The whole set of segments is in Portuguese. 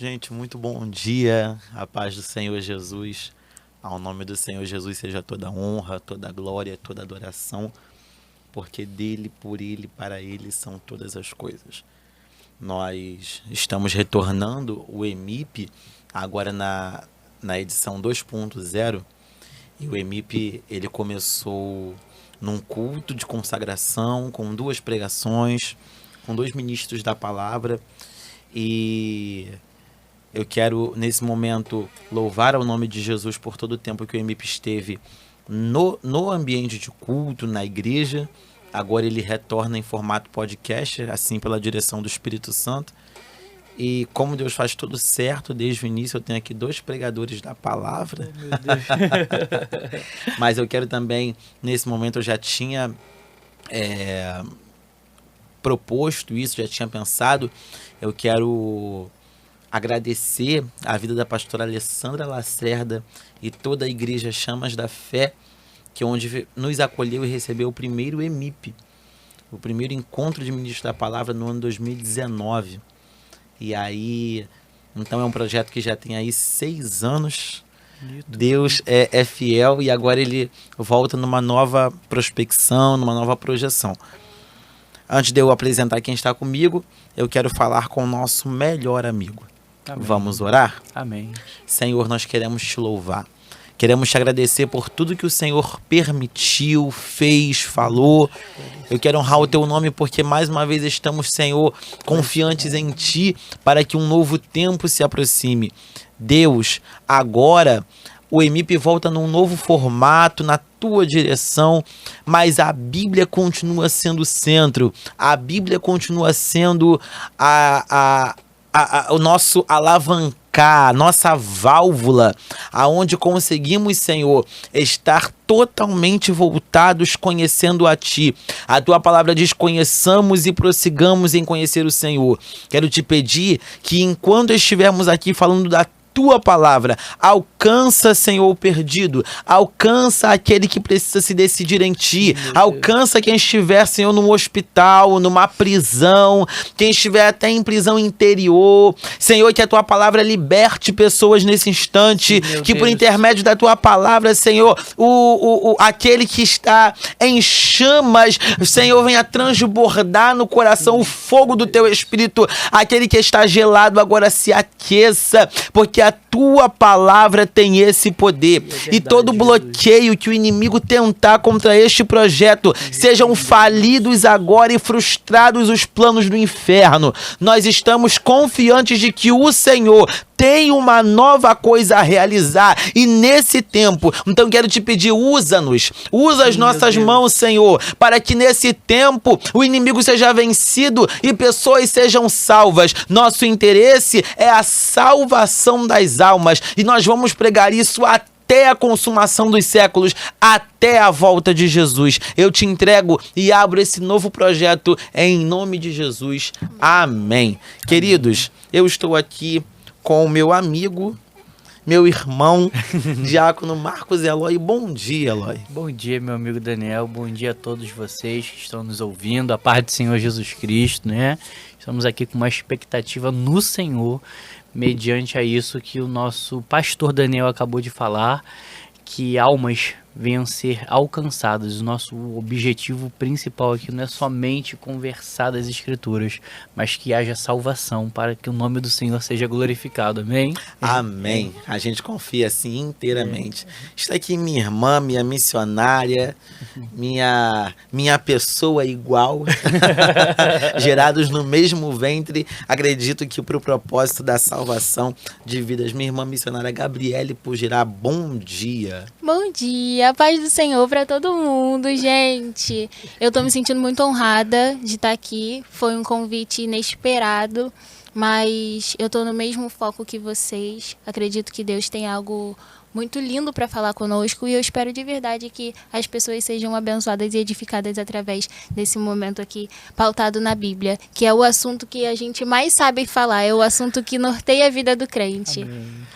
Gente, muito bom dia, a paz do Senhor Jesus. Ao nome do Senhor Jesus seja toda honra, toda glória, toda adoração, porque dele, por ele, para ele são todas as coisas. Nós estamos retornando o EMIP agora na edição 2.0, e o EMIP ele começou num culto de consagração, com 2 pregações, com 2 ministros da palavra, e eu quero, nesse momento, louvar ao nome de Jesus por todo o tempo que o EMIP esteve no ambiente de culto, na igreja. Agora ele retorna em formato podcast, assim pela direção do Espírito Santo. E como Deus faz tudo certo desde o início, eu tenho aqui 2 pregadores da palavra. Oh, meu Deus. Mas eu quero também, nesse momento eu já tinha proposto isso, já tinha pensado. Eu quero agradecer a vida da pastora Alessandra Lacerda e toda a igreja Chamas da Fé, que é onde nos acolheu e recebeu o primeiro EMIP, o primeiro encontro de ministro da palavra no ano 2019. E aí, então é um projeto que já tem aí 6 anos. Deus é fiel e agora ele volta numa nova prospecção, numa nova projeção. Antes de eu apresentar quem está comigo, eu quero falar com o nosso melhor amigo. Amém. Vamos orar? Amém. Senhor, nós queremos te louvar. Queremos te agradecer por tudo que o Senhor permitiu, fez, falou. Eu quero honrar o teu nome porque mais uma vez estamos, Senhor, confiantes em ti para que um novo tempo se aproxime. Deus, agora o EMIP volta num novo formato, na tua direção, mas a Bíblia continua sendo o centro. A Bíblia continua sendo o nosso alavancar, a nossa válvula, aonde conseguimos, Senhor, estar totalmente voltados conhecendo a Ti. A Tua palavra diz: conheçamos e prossigamos em conhecer o Senhor. Quero te pedir que enquanto estivermos aqui falando da Tua palavra, alcança, Senhor, o perdido, alcança aquele que precisa se decidir em Ti, alcança quem estiver, Senhor, num hospital, numa prisão, quem estiver até em prisão interior, Senhor, que a Tua palavra liberte pessoas nesse instante, que por intermédio da Tua palavra, Senhor, aquele que está em chamas, Senhor, venha transbordar no coração o fogo do Teu Espírito, aquele que está gelado agora se aqueça, porque a Tua palavra tem esse poder. E todo bloqueio que o inimigo tentar contra este projeto, sejam falidos agora e frustrados os planos do inferno. Nós estamos confiantes de que o Senhor tem uma nova coisa a realizar, e nesse tempo, então quero te pedir, usa-nos, usa as nossas mãos, Senhor, para que nesse tempo o inimigo seja vencido e pessoas sejam salvas. Nosso interesse é a salvação das almas, e nós vamos pregar isso até a consumação dos séculos, até a volta de Jesus. Eu te entrego e abro esse novo projeto em nome de Jesus. Amém. Queridos, eu estou aqui com o meu amigo, meu irmão, diácono Marcos Eloy. Bom dia, Eloy. Bom dia, meu amigo Daniel. Bom dia a todos vocês que estão nos ouvindo. A paz do Senhor Jesus Cristo, né? Estamos aqui com uma expectativa no Senhor, mediante a isso que o nosso pastor Daniel acabou de falar, que almas venham ser alcançadas. O nosso objetivo principal aqui não é somente conversar das Escrituras, mas que haja salvação para que o nome do Senhor seja glorificado. Amém? Amém. A gente confia assim inteiramente. Está aqui minha irmã, minha missionária, minha pessoa igual, gerados no mesmo ventre. Acredito que para o propósito da salvação de vidas. Minha irmã missionária Gabriele Pugirá, bom dia. Bom dia, a paz do Senhor para todo mundo, gente. Eu tô me sentindo muito honrada de estar aqui. Foi um convite inesperado, mas eu tô no mesmo foco que vocês. Acredito que Deus tem algo muito lindo para falar conosco, e eu espero de verdade que as pessoas sejam abençoadas e edificadas através desse momento aqui pautado na Bíblia, que é o assunto que a gente mais sabe falar, é o assunto que norteia a vida do crente. Amém.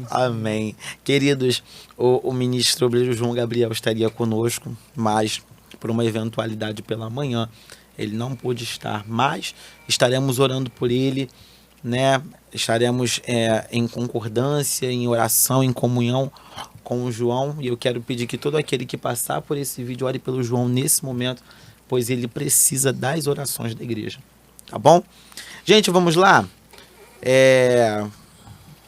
Amém. Queridos, o ministro obreiro João Gabriel estaria conosco, mas por uma eventualidade pela manhã ele não pôde estar, mas estaremos orando por ele né? Estaremos em concordância, em oração, em comunhão com o João. E eu quero pedir que todo aquele que passar por esse vídeo ore pelo João nesse momento, pois ele precisa das orações da igreja. Tá bom? Gente, vamos lá.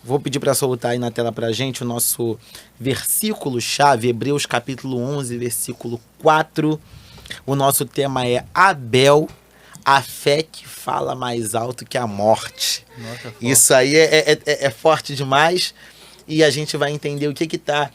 Vou pedir para soltar aí na tela para a gente o nosso versículo-chave, Hebreus capítulo 11, versículo 4. O nosso tema é Abel, a fé que fala mais alto que a morte. Nossa, isso aí é forte demais e a gente vai entender o que está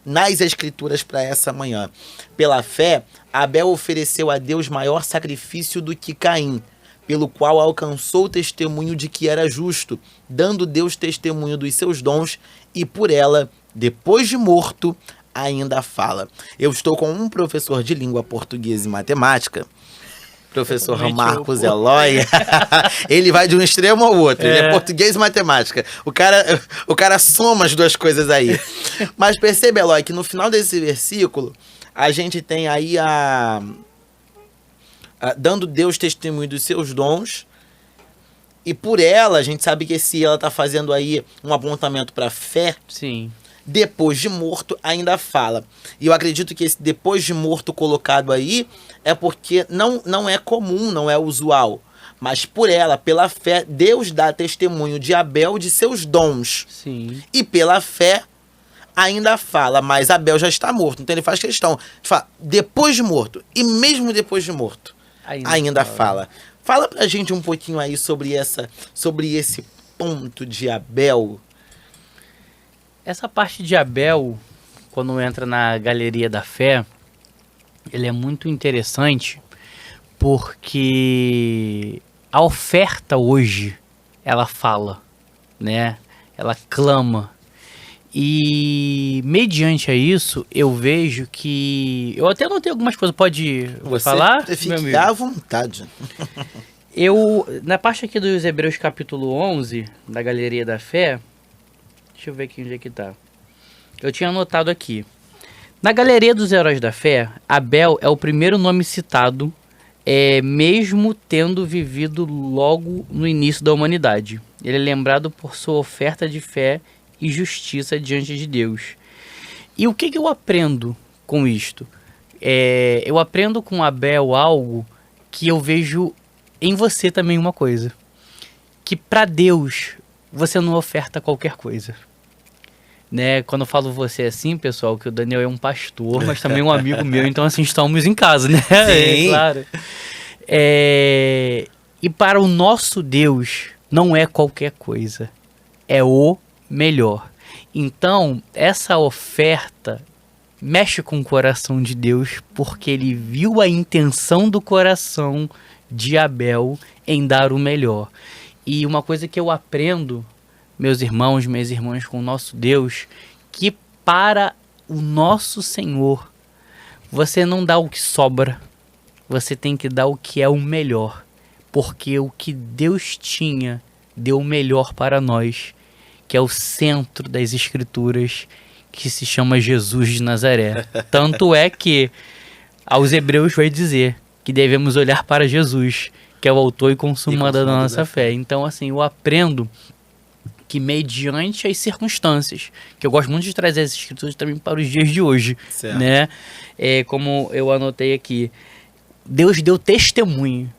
nas escrituras para essa manhã. Pela fé, Abel ofereceu a Deus maior sacrifício do que Caim, pelo qual alcançou o testemunho de que era justo, dando Deus testemunho dos seus dons, e por ela, depois de morto, ainda fala. Eu estou com um professor de língua portuguesa e matemática, professor Marcos Eloy. Ele vai de um extremo ao outro. Ele é português e matemática. O cara soma as duas coisas aí. Mas percebe, Eloy, que no final desse versículo, a gente tem aí dando Deus testemunho dos seus dons, e por ela, a gente sabe que se ela está fazendo aí um apontamento para fé, sim, depois de morto ainda fala. E eu acredito que esse depois de morto colocado aí é porque não é comum, não é usual. Mas por ela, pela fé, Deus dá testemunho de Abel de seus dons. sim. E pela fé ainda fala, mas Abel já está morto. Então ele faz questão de falar, depois de morto, e mesmo depois de morto, ainda fala. Fala pra gente um pouquinho aí sobre esse ponto de Abel. Essa parte de Abel, quando entra na galeria da fé, ele é muito interessante porque a oferta hoje, ela fala, né? Ela clama. E mediante a isso, eu vejo que... Eu até anotei algumas coisas, pode falar? Você fique à vontade. Na parte aqui dos Hebreus capítulo 11, da Galeria da Fé, deixa eu ver aqui onde é que tá. Eu tinha anotado aqui. Na Galeria dos Heróis da Fé, Abel é o primeiro nome citado, mesmo tendo vivido logo no início da humanidade. Ele é lembrado por sua oferta de fé e justiça diante de Deus. E o que eu aprendo com isto? Eu aprendo com Abel algo que eu vejo em você também uma coisa. Que para Deus, você não oferta qualquer coisa. Né? Quando eu falo você assim, pessoal, que o Daniel é um pastor, mas também um amigo meu, então assim, estamos em casa, né? Sim. Claro. E para o nosso Deus, não é qualquer coisa. É o melhor. Então, essa oferta mexe com o coração de Deus, porque ele viu a intenção do coração de Abel em dar o melhor. E uma coisa que eu aprendo, meus irmãos, minhas irmãs, com o nosso Deus, que para o nosso Senhor, você não dá o que sobra, você tem que dar o que é o melhor, porque o que Deus tinha, deu o melhor para nós, que é o centro das Escrituras, que se chama Jesus de Nazaré. Tanto é que aos Hebreus vai dizer que devemos olhar para Jesus, que é o autor e consumador da nossa fé. Então, assim, eu aprendo que mediante as circunstâncias, que eu gosto muito de trazer as Escrituras também para os dias de hoje, certo, né? Como eu anotei aqui, Deus deu testemunho.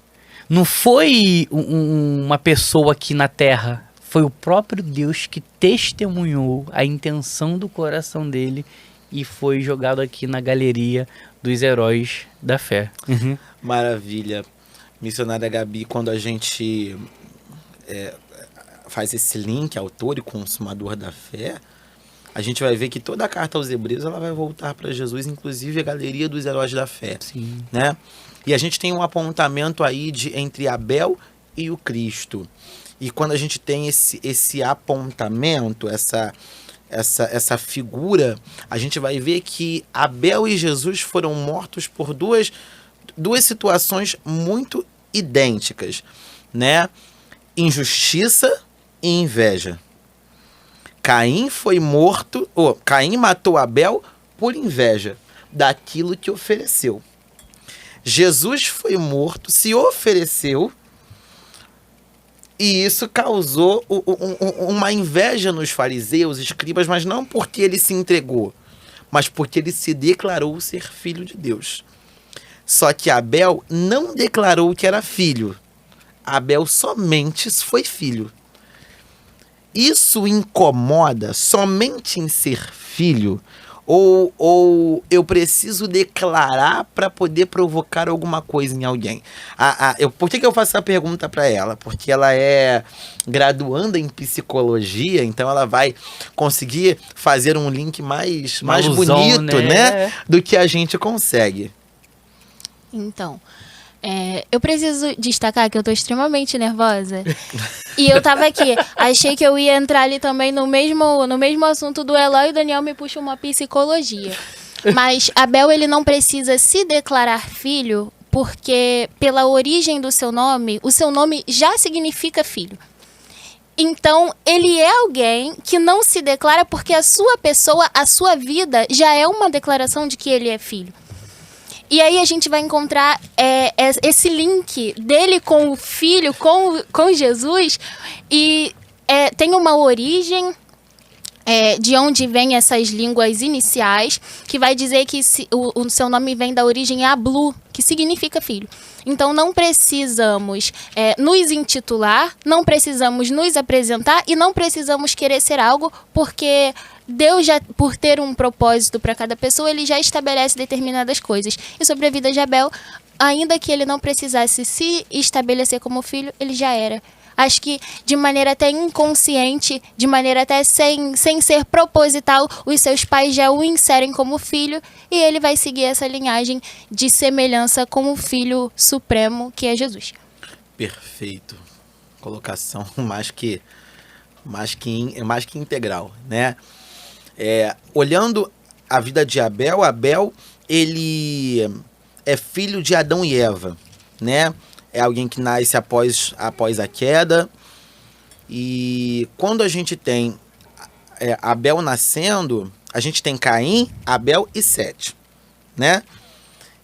Não foi uma pessoa aqui na terra, foi o próprio Deus que testemunhou a intenção do coração dele e foi jogado aqui na galeria dos heróis da fé. Uhum. Maravilha. Missionária Gabi, quando a gente faz esse link, autor e consumador da fé, a gente vai ver que toda a carta aos Hebreus ela vai voltar para Jesus, inclusive a galeria dos heróis da fé. Sim. Né? E a gente tem um apontamento aí entre Abel e o Cristo. E quando a gente tem esse apontamento, essa figura, a gente vai ver que Abel e Jesus foram mortos por duas situações muito idênticas, né? Injustiça e inveja. Caim foi morto, Caim matou Abel por inveja daquilo que ofereceu. Jesus foi morto, se ofereceu E isso causou uma inveja nos fariseus, escribas, mas não porque ele se entregou, mas porque ele se declarou ser filho de Deus. Só que Abel não declarou que era filho. Abel somente foi filho. Isso incomoda somente em ser filho? Ou eu preciso declarar para poder provocar alguma coisa em alguém? Por que eu faço essa pergunta para ela? Porque ela é graduanda em psicologia, então ela vai conseguir fazer um link mais alusão, bonito, né? Do que a gente consegue. Então, eu preciso destacar que eu tô extremamente nervosa. E eu tava aqui, achei que eu ia entrar ali também no mesmo assunto do Eloy, e o Daniel me puxa uma psicologia. Mas Abel, ele não precisa se declarar filho, porque pela origem do seu nome, o seu nome já significa filho. Então, ele é alguém que não se declara porque a sua pessoa, a sua vida, já é uma declaração de que ele é filho. E aí a gente vai encontrar esse link dele com o filho, com Jesus, e tem uma origem de onde vem essas línguas iniciais, que vai dizer que o seu nome vem da origem Ablu, que significa filho. Então não precisamos nos intitular, não precisamos nos apresentar e não precisamos querer ser algo, porque Deus, já, por ter um propósito para cada pessoa, ele já estabelece determinadas coisas. E sobre a vida de Abel, ainda que ele não precisasse se estabelecer como filho, ele já era. Acho que de maneira até inconsciente, de maneira até sem ser proposital, os seus pais já o inserem como filho e ele vai seguir essa linhagem de semelhança com o Filho Supremo, que é Jesus. Perfeito. Colocação mais que integral, né? Olhando a vida de Abel, ele é filho de Adão e Eva, né? É alguém que nasce após a queda. E quando a gente tem Abel nascendo, a gente tem Caim, Abel e Sete, né?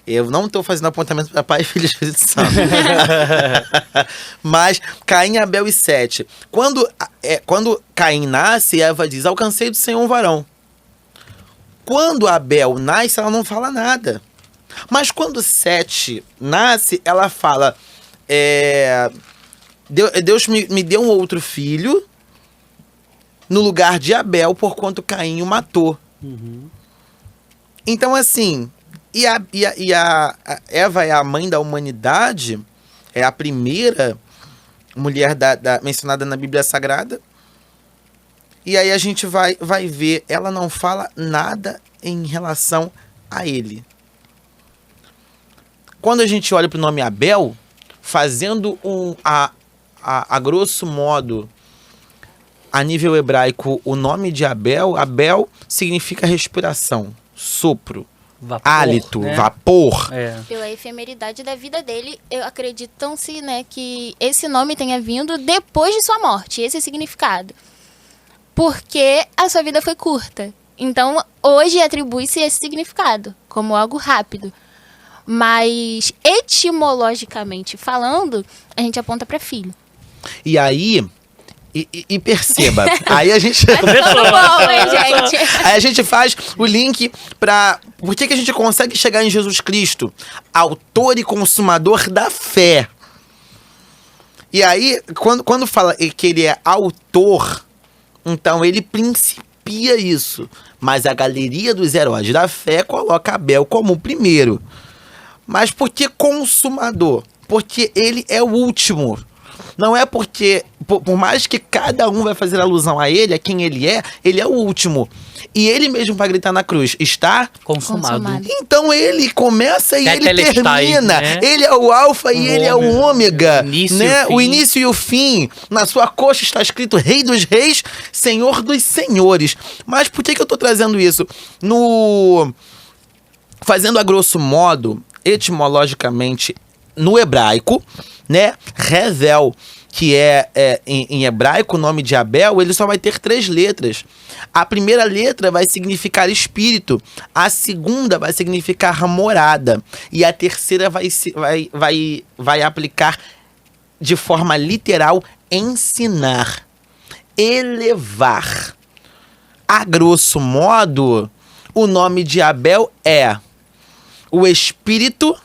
Eu não estou fazendo apontamento para Pai, Filho e Espírito Santo. Mas Caim, Abel e Sete. Quando Caim nasce, Eva diz, alcancei do Senhor um varão. Quando Abel nasce, ela não fala nada. Mas quando Sete nasce, ela fala, Deus me deu um outro filho no lugar de Abel, porquanto Caim o matou. Uhum. Então, assim... E a Eva é a mãe da humanidade, é a primeira mulher mencionada na Bíblia Sagrada. E aí a gente vai ver, ela não fala nada em relação a ele. Quando a gente olha para o nome Abel, fazendo a grosso modo, a nível hebraico, o nome de Abel significa respiração, sopro. Vapor, hálito, né? Vapor. Pela efemeridade da vida dele, acreditam-se, né, que esse nome tenha vindo depois de sua morte, esse é o significado. Porque a sua vida foi curta. Então, hoje atribui-se esse significado, como algo rápido. Mas, etimologicamente falando, a gente aponta para filho. E aí... E perceba, aí a gente... bom, hein, gente? Aí a gente faz o link para... Por que a gente consegue chegar em Jesus Cristo? Autor e consumador da fé. E aí, quando fala que ele é autor, então ele principia isso. Mas a galeria dos heróis da fé coloca Abel como o primeiro. Mas por que consumador? Porque ele é o último. Não é porque, por mais que cada um vai fazer alusão a ele, a quem ele é o último. E ele mesmo vai gritar na cruz, está consumado. Então ele começa e ele termina. Né? Ele é o alfa e ele é o ômega. Né? O início e o fim. Na sua coxa está escrito Rei dos Reis, Senhor dos Senhores. Mas por que eu estou trazendo isso? Fazendo a grosso modo, etimologicamente, no hebraico, né? Revel, que em hebraico o nome de Abel, ele só vai ter 3 letras. A primeira letra vai significar espírito, a segunda vai significar morada e a terceira vai aplicar de forma literal, ensinar, elevar. A grosso modo, o nome de Abel é o espírito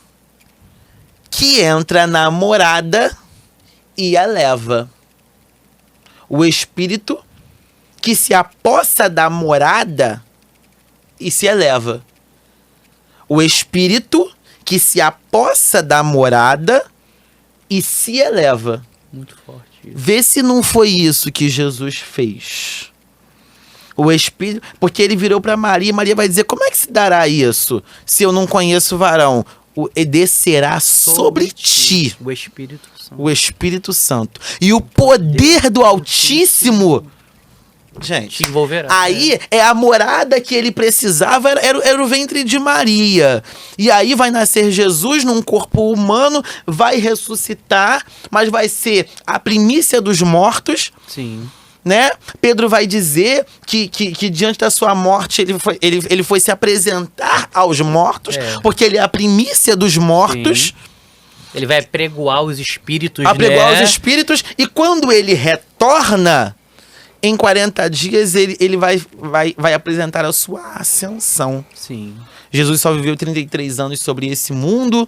que entra na morada e a leva. O espírito que se apossa da morada e se eleva. O espírito que se apossa da morada e se eleva. Muito forte isso. Vê se não foi isso que Jesus fez. O Espírito, porque ele virou para Maria, e Maria vai dizer: como é que se dará isso se eu não conheço o varão? E descerá sobre ti o Espírito Santo. o Espírito Santo. E o poder do Altíssimo, gente, Te envolverá. aí é a morada que ele precisava, era o ventre de Maria. E aí vai nascer Jesus num corpo humano, vai ressuscitar, mas vai ser a primícia dos mortos, Sim. né? Pedro vai dizer que diante da sua morte ele foi se apresentar aos mortos, porque ele é a primícia dos mortos. Sim. Ele vai apregoar os espíritos, Apregoar né? os espíritos, e quando ele retorna, em 40 dias, ele vai apresentar a sua ascensão. Sim. Jesus só viveu 33 anos sobre esse mundo,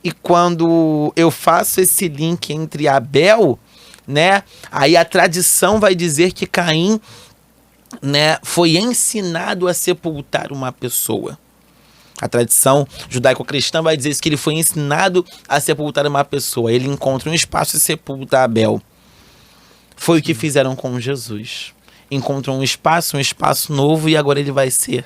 e quando eu faço esse link entre Abel, né, aí a tradição vai dizer que Caim, né, foi ensinado a sepultar uma pessoa. A tradição judaico-cristã vai dizer isso, que ele foi ensinado a sepultar uma pessoa. Ele encontra um espaço e sepulta Abel. Foi o que fizeram com Jesus. Encontram um espaço novo, e agora ele vai ser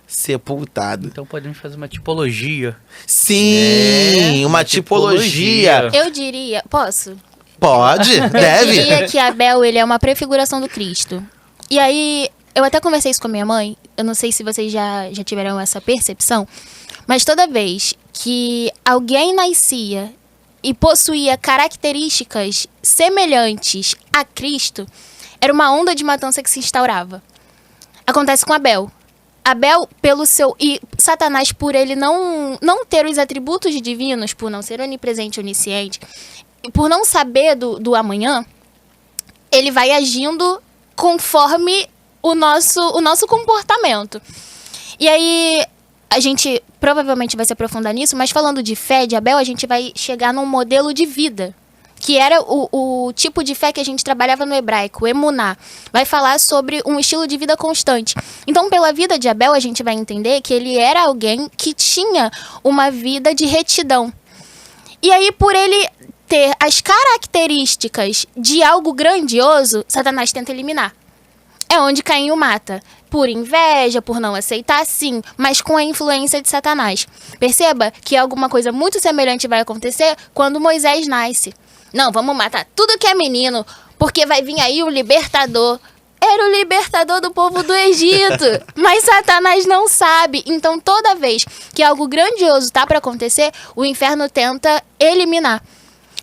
sepultado. Então podemos fazer uma tipologia. Sim, uma tipologia. Eu diria, posso? Pode, Eu deve. diria que Abel, ele é uma prefiguração do Cristo. E aí, eu até conversei isso com a minha mãe, eu não sei se vocês já tiveram essa percepção, mas toda vez que alguém nascia e possuía características semelhantes a Cristo, era uma onda de matança que se instaurava. Acontece com Abel. Abel, pelo seu... E Satanás, por ele não ter os atributos divinos, por não ser onipresente, onisciente, e por não saber do amanhã, ele vai agindo conforme o nosso comportamento. E aí, a gente provavelmente vai se aprofundar nisso, mas falando de fé de Abel, a gente vai chegar num modelo de vida, que era o tipo de fé que a gente trabalhava no hebraico, emuná. Vai falar sobre um estilo de vida constante. Então, pela vida de Abel, a gente vai entender que ele era alguém que tinha uma vida de retidão. E aí, por ele ter as características de algo grandioso, Satanás tenta eliminar. É onde Caim o mata. Por inveja, por não aceitar, sim, mas com a influência de Satanás. Perceba que alguma coisa muito semelhante vai acontecer quando Moisés nasce. Não, vamos matar tudo que é menino, porque vai vir aí o libertador. Era o libertador do povo do Egito, mas Satanás não sabe. Então, toda vez que algo grandioso tá para acontecer, o inferno tenta eliminar.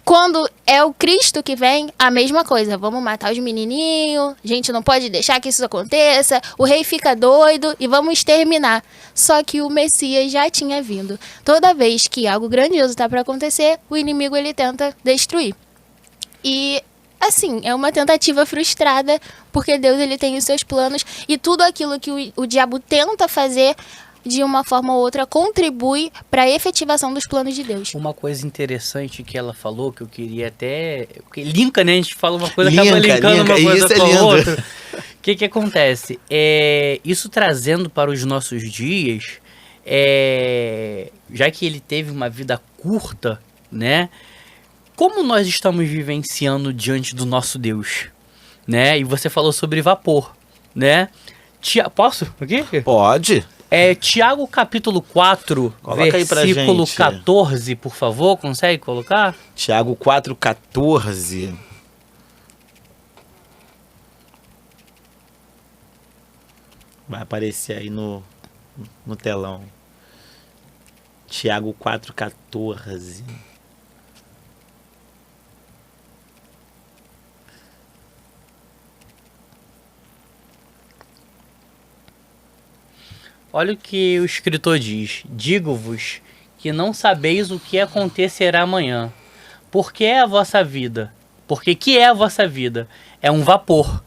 Quando é o Cristo que vem, a mesma coisa. Vamos matar os menininhos, a gente não pode deixar que isso aconteça, o rei fica doido e vamos exterminar. Só que o Messias já tinha vindo. Toda vez que algo grandioso está para acontecer, o inimigo ele tenta destruir. E assim, é uma tentativa frustrada, porque Deus ele tem os seus planos e tudo aquilo que o diabo tenta fazer, de uma forma ou outra, contribui para a efetivação dos planos de Deus. Uma coisa interessante que ela falou, que eu queria até... Porque linka, né? A gente fala uma coisa, acaba linkando uma coisa com a outra. O que acontece? Isso trazendo para os nossos dias, já que ele teve uma vida curta, né? Como nós estamos vivenciando diante do nosso Deus, né? E você falou sobre vapor, né? Posso? Aqui? Pode. Tiago capítulo 4, Coloca aí pra versículo gente. 14, por favor, consegue colocar? Tiago 4,14. Vai aparecer aí no telão. Tiago 4,14. Olha o que o escritor diz: digo-vos que não sabeis o que acontecerá amanhã, por que é a vossa vida? Porque que é a vossa vida? É um vapor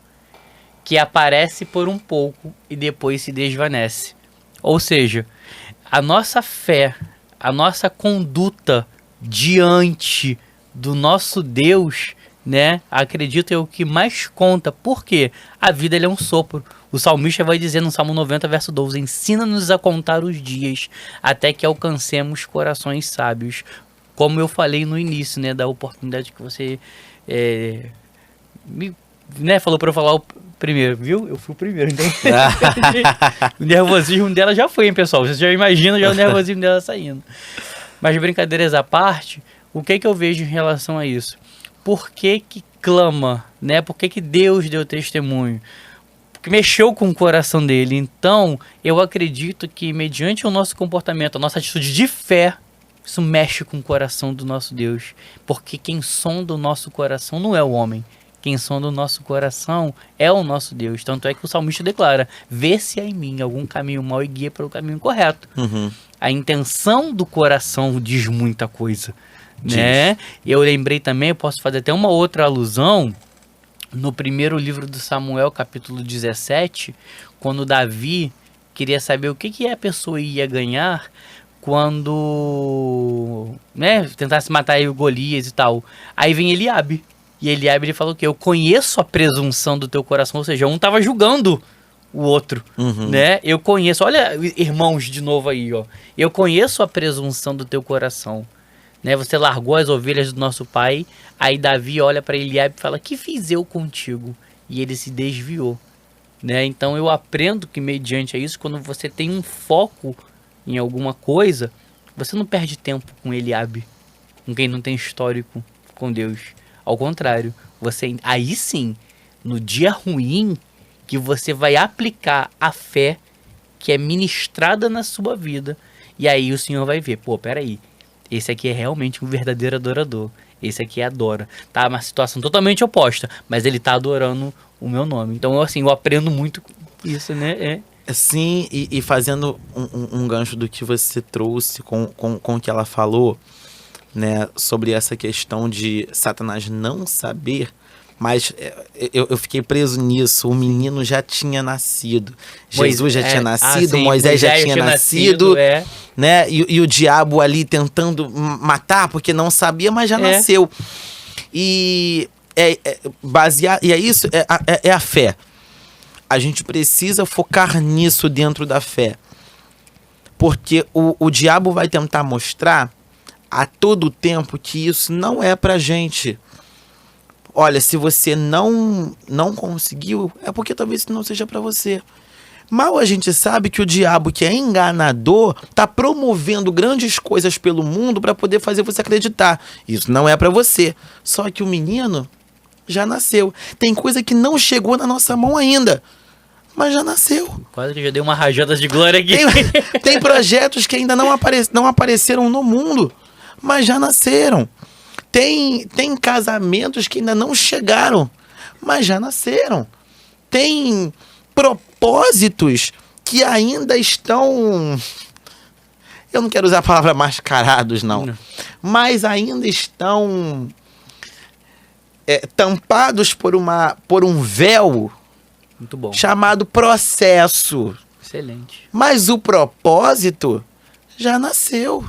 que aparece por um pouco e depois se desvanece. Ou seja, a nossa fé, a nossa conduta diante do nosso Deus, né? Acredito é o que mais conta. Por quê? A vida é um sopro. O salmista vai dizer no Salmo 90, verso 12: ensina-nos a contar os dias até que alcancemos corações sábios. Como eu falei no início, né? Da oportunidade que você falou para eu falar o primeiro, viu? Eu fui o primeiro, então. O nervosismo dela já foi, hein, pessoal? Vocês já imaginam já o nervosismo dela saindo. Mas brincadeiras à parte, o que eu vejo em relação a isso? Por que clama, né? Por que Deus deu testemunho? Porque mexeu com o coração dele. Então, eu acredito que mediante o nosso comportamento, a nossa atitude de fé, isso mexe com o coração do nosso Deus. Porque quem sonda o nosso coração não é o homem. Quem sonda o nosso coração é o nosso Deus. Tanto é que o salmista declara: vê se há em mim algum caminho mau e guia para o caminho correto. Uhum. A intenção do coração diz muita coisa, né? Eu lembrei também, eu posso fazer até uma outra alusão, no primeiro livro do Samuel, capítulo 17, quando Davi queria saber o que a pessoa ia ganhar quando, né, tentasse matar aí o Golias e tal. Aí vem Eliabe. E Eliabe, ele falou que eu conheço a presunção do teu coração, ou seja, um tava julgando o outro, né? Eu conheço, olha, irmãos, de novo aí, ó. Eu conheço a presunção do teu coração, né? Você largou as ovelhas do nosso pai, aí Davi olha para Eliabe e fala: que fiz eu contigo? E ele se desviou, né? Então eu aprendo que mediante isso, quando você tem um foco em alguma coisa, você não perde tempo com Eliabe, com quem não tem histórico com Deus. Ao contrário, você aí sim, no dia ruim, que você vai aplicar a fé que é ministrada na sua vida, e aí o Senhor vai ver: pô, peraí, esse aqui é realmente um verdadeiro adorador, esse aqui adora, tá? Uma situação totalmente oposta, mas ele tá adorando o meu nome. Então, assim, eu aprendo muito com isso, né? Sim, e fazendo um gancho do que você trouxe com o que ela falou, né, sobre essa questão de Satanás não saber, mas eu fiquei preso nisso. O menino já tinha nascido, Jesus já tinha nascido, Moisés já tinha nascido, né, e o diabo ali tentando matar porque não sabia, mas já nasceu. E basear, e é isso, é a fé. A gente precisa focar nisso dentro da fé, porque o diabo vai tentar mostrar a todo tempo que isso não é pra gente. Olha, se você não conseguiu, é porque talvez isso não seja pra você. Mal a gente sabe que o diabo, que é enganador, tá promovendo grandes coisas pelo mundo para poder fazer você acreditar. Isso não é pra você. Só que o menino já nasceu. Tem coisa que não chegou na nossa mão ainda, mas já nasceu. Quase que já dei uma rajada de glória aqui. Tem projetos que ainda não apareceram no mundo, mas já nasceram. Tem casamentos que ainda não chegaram, mas já nasceram. Tem propósitos que ainda estão... Eu não quero usar a palavra mascarados, não. Mas ainda estão tampados por um véu. Muito bom. Chamado processo. Excelente. Mas o propósito já nasceu.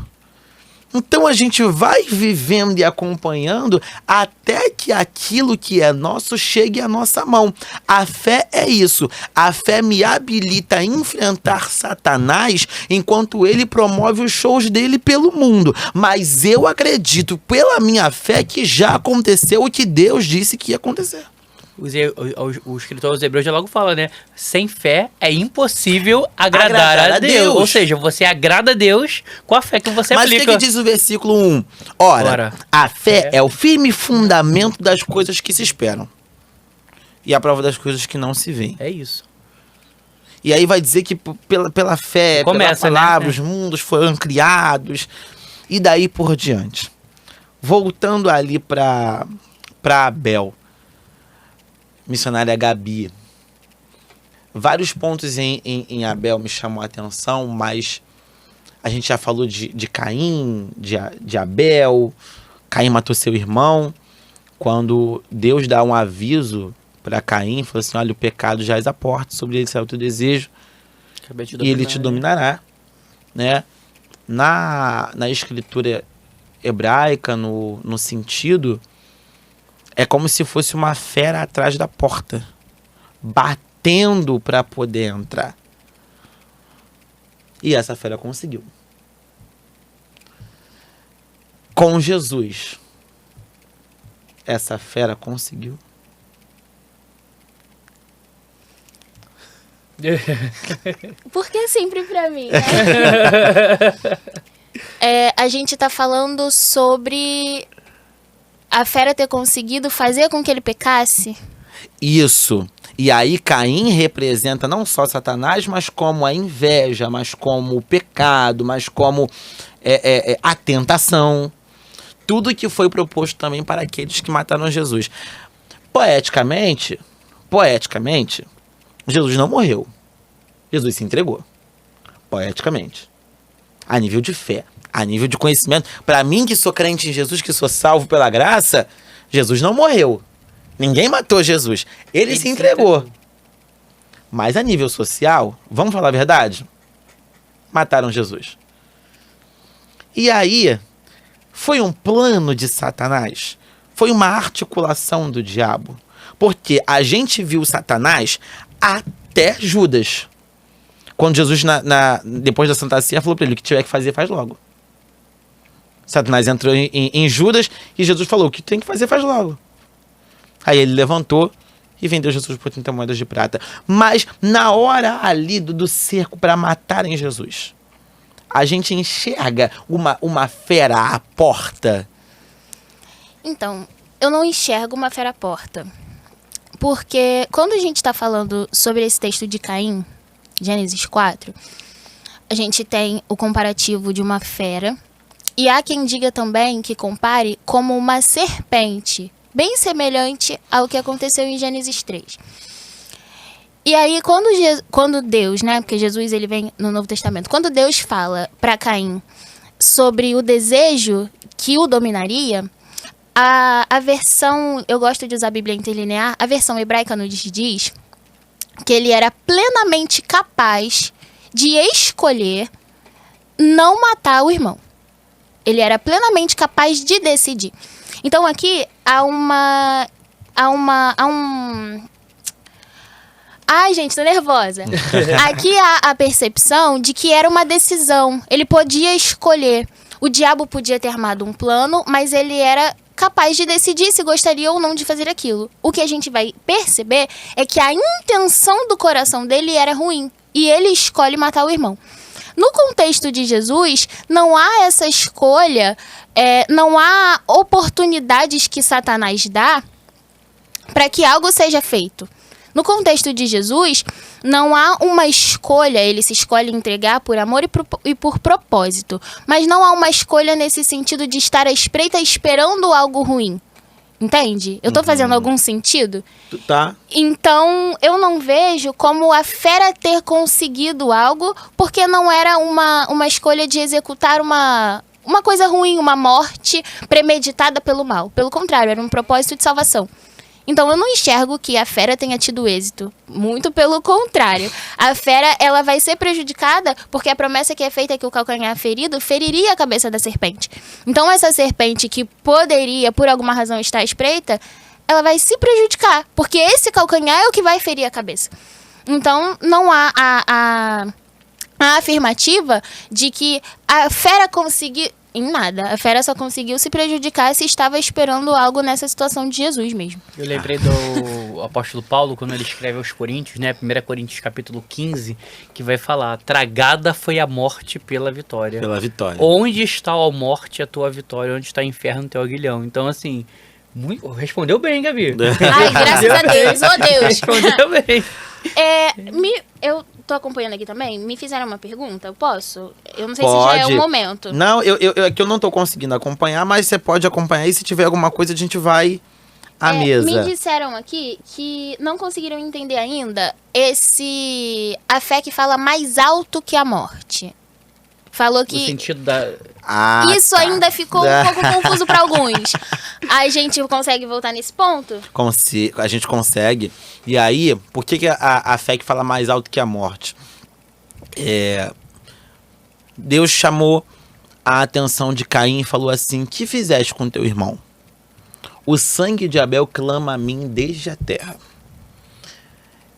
Então a gente vai vivendo e acompanhando até que aquilo que é nosso chegue à nossa mão. A fé é isso. A fé me habilita a enfrentar Satanás enquanto ele promove os shows dele pelo mundo. Mas eu acredito pela minha fé que já aconteceu o que Deus disse que ia acontecer. O escritor aos Hebreus já logo fala, né? Sem fé é impossível agradar a Deus. Ou seja, você agrada a Deus com a fé que você aplica. Mas o que diz o versículo 1? Ora, a fé é o firme fundamento das coisas que se esperam e a prova das coisas que não se veem. É isso. E aí vai dizer que pela fé, começa, pela palavra, né? os mundos foram criados e daí por diante. Voltando ali para Abel, missionária Gabi. Vários pontos em Abel me chamam a atenção, mas a gente já falou de Caim, de Abel. Caim matou seu irmão. Quando Deus dá um aviso para Caim, falou assim, olha, o pecado jaz à porta, sobre ele saiu o teu desejo, e ele te dominará. Né? Na escritura hebraica, no sentido, é como se fosse uma fera atrás da porta, batendo para poder entrar. E essa fera conseguiu. Com Jesus, essa fera conseguiu. Por que sempre pra mim, né? A gente tá falando sobre a fera ter conseguido fazer com que ele pecasse. Isso. E aí Caim representa não só Satanás, mas como a inveja, mas como o pecado, mas como a tentação. Tudo que foi proposto também para aqueles que mataram Jesus. Poeticamente, Jesus não morreu. Jesus se entregou. Poeticamente. A nível de fé, a nível de conhecimento. Para mim, que sou crente em Jesus, que sou salvo pela graça, Jesus não morreu. Ninguém matou Jesus. Ele se entregou. Mas a nível social, vamos falar a verdade? Mataram Jesus. E aí, foi um plano de Satanás? Foi uma articulação do diabo? Porque a gente viu Satanás até Judas. Quando Jesus, depois da Santa Ceia, falou para ele, o que tiver que fazer, faz logo. Satanás entrou em Judas e Jesus falou, o que tem que fazer, faz logo. Aí ele levantou e vendeu Jesus por 30 moedas de prata. Mas na hora ali do cerco para matarem Jesus, a gente enxerga uma fera à porta. Então, eu não enxergo uma fera à porta. Porque quando a gente está falando sobre esse texto de Caim, Gênesis 4, a gente tem o comparativo de uma fera. E há quem diga também que compare como uma serpente, bem semelhante ao que aconteceu em Gênesis 3. E aí, quando Deus, né, porque Jesus ele vem no Novo Testamento, quando Deus fala para Caim sobre o desejo que o dominaria, a versão, eu gosto de usar a Bíblia interlinear, a versão hebraica nos diz que ele era plenamente capaz de escolher não matar o irmão. Ele era plenamente capaz de decidir. Então aqui há um... Ai, gente, tô nervosa. Aqui há a percepção de que era uma decisão. Ele podia escolher. O diabo podia ter armado um plano, mas ele era capaz de decidir se gostaria ou não de fazer aquilo. O que a gente vai perceber é que a intenção do coração dele era ruim. E ele escolhe matar o irmão. No contexto de Jesus, não há essa escolha, não há oportunidades que Satanás dá para que algo seja feito. No contexto de Jesus, não há uma escolha, ele se escolhe entregar por amor e por propósito. Mas não há uma escolha nesse sentido de estar à espreita esperando algo ruim. Entende? Eu tô fazendo algum sentido? Tá. Então, eu não vejo como a fera ter conseguido algo, porque não era uma escolha de executar uma coisa ruim, uma morte premeditada pelo mal. Pelo contrário, era um propósito de salvação. Então, eu não enxergo que a fera tenha tido êxito. Muito pelo contrário. A fera, ela vai ser prejudicada porque a promessa que é feita é que o calcanhar ferido feriria a cabeça da serpente. Então, essa serpente que poderia, por alguma razão, estar à espreita, ela vai se prejudicar. Porque esse calcanhar é o que vai ferir a cabeça. Então, não há a afirmativa de que a fera conseguiu... Em nada. A fera só conseguiu se prejudicar se estava esperando algo nessa situação de Jesus mesmo. Eu lembrei do apóstolo Paulo, quando ele escreve aos Coríntios, né? 1 Coríntios capítulo 15, que vai falar, tragada foi a morte pela vitória. Pela vitória. Onde está a morte, a tua vitória? Onde está o inferno, o teu aguilhão? Então, assim, respondeu bem, Gabi. Ai, graças a Deus. Oh, Deus. Respondeu bem. Eu tô acompanhando aqui também. Me fizeram uma pergunta, eu posso? Eu não sei Pode. se já é o momento. Não, que eu não tô conseguindo acompanhar, mas você pode acompanhar e se tiver alguma coisa a gente vai à mesa. Me disseram aqui que não conseguiram entender ainda a fé que fala mais alto que a morte. falou No que sentido da... isso ainda ficou um pouco confuso para alguns. A gente consegue voltar nesse ponto? A gente consegue. E aí, por que a fé que fala mais alto que a morte? Deus chamou a atenção de Caim e falou assim: que fizeste com teu irmão? O sangue de Abel clama a mim desde a terra.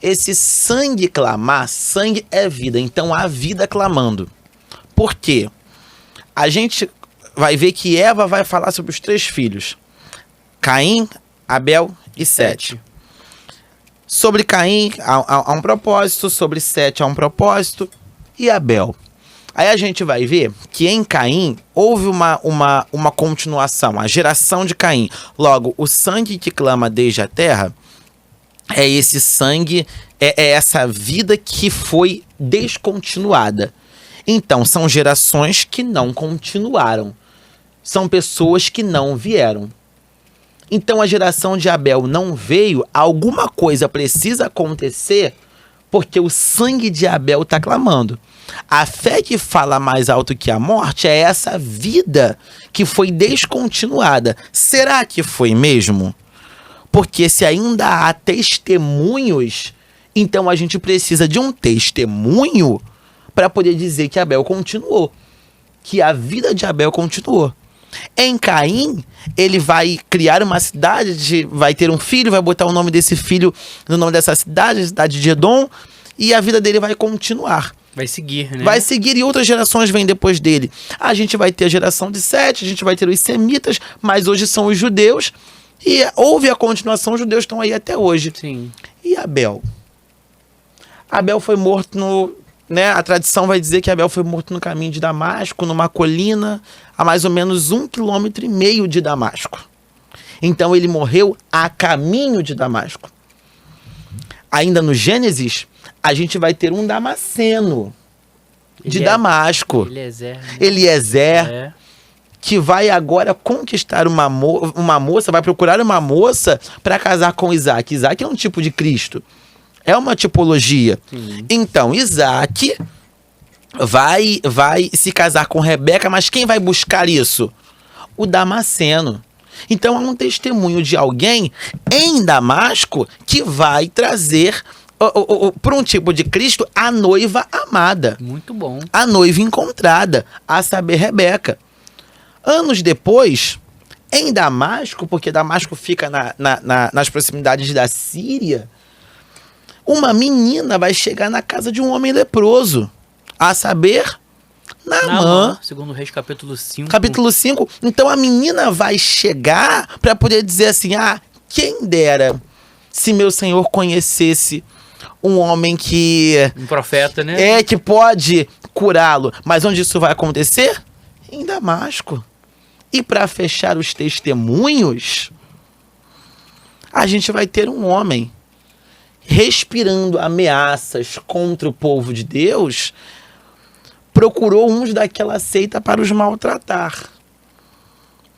Esse sangue clamar, sangue é vida, então há vida clamando. Por quê? A gente vai ver que Eva vai falar sobre os 3 filhos: Caim, Abel e Sete. Sobre Caim há um propósito, sobre Sete há um propósito, e Abel. Aí a gente vai ver que em Caim houve uma continuação, a geração de Caim. Logo, o sangue que clama desde a terra é esse sangue, é essa vida que foi descontinuada. Então, são gerações que não continuaram. São pessoas que não vieram. Então, a geração de Abel não veio, alguma coisa precisa acontecer, porque o sangue de Abel está clamando. A fé que fala mais alto que a morte é essa vida que foi descontinuada. Será que foi mesmo? Porque se ainda há testemunhos, então a gente precisa de um testemunho para poder dizer que Abel continuou, que a vida de Abel continuou. Em Caim, ele vai criar uma cidade, vai ter um filho, vai botar o nome desse filho no nome dessa cidade, a cidade de Edom, e a vida dele vai continuar. Vai seguir, né? Vai seguir, e outras gerações vêm depois dele. A gente vai ter a geração de Sete, a gente vai ter os semitas, mas hoje são os judeus, e houve a continuação, os judeus estão aí até hoje. Sim. E Abel? Abel foi morto no... a tradição vai dizer que Abel foi morto no caminho de Damasco, numa colina, a mais ou menos 1,5 km de Damasco. Então ele morreu a caminho de Damasco. Ainda no Gênesis, a gente vai ter um Damasceno de Damasco. Eliezer, que vai agora conquistar uma moça, vai procurar uma moça para casar com Isaac. Isaac é um tipo de Cristo. É uma tipologia. Sim. Então, Isaac vai se casar com Rebeca, mas quem vai buscar isso? O Damasceno. Então, há um testemunho de alguém em Damasco que vai trazer para um tipo de Cristo a noiva amada. Muito bom. A noiva encontrada, a saber, Rebeca. Anos depois, em Damasco, porque Damasco fica nas proximidades da Síria, uma menina vai chegar na casa de um homem leproso, a saber, Naamã. Segundo Reis, capítulo 5. Capítulo 5. Então a menina vai chegar para poder dizer assim: quem dera se meu senhor conhecesse um homem que... Um profeta, né? Que pode curá-lo. Mas onde isso vai acontecer? Em Damasco. E para fechar os testemunhos, a gente vai ter um homem respirando ameaças contra o povo de Deus, procurou uns daquela seita para os maltratar.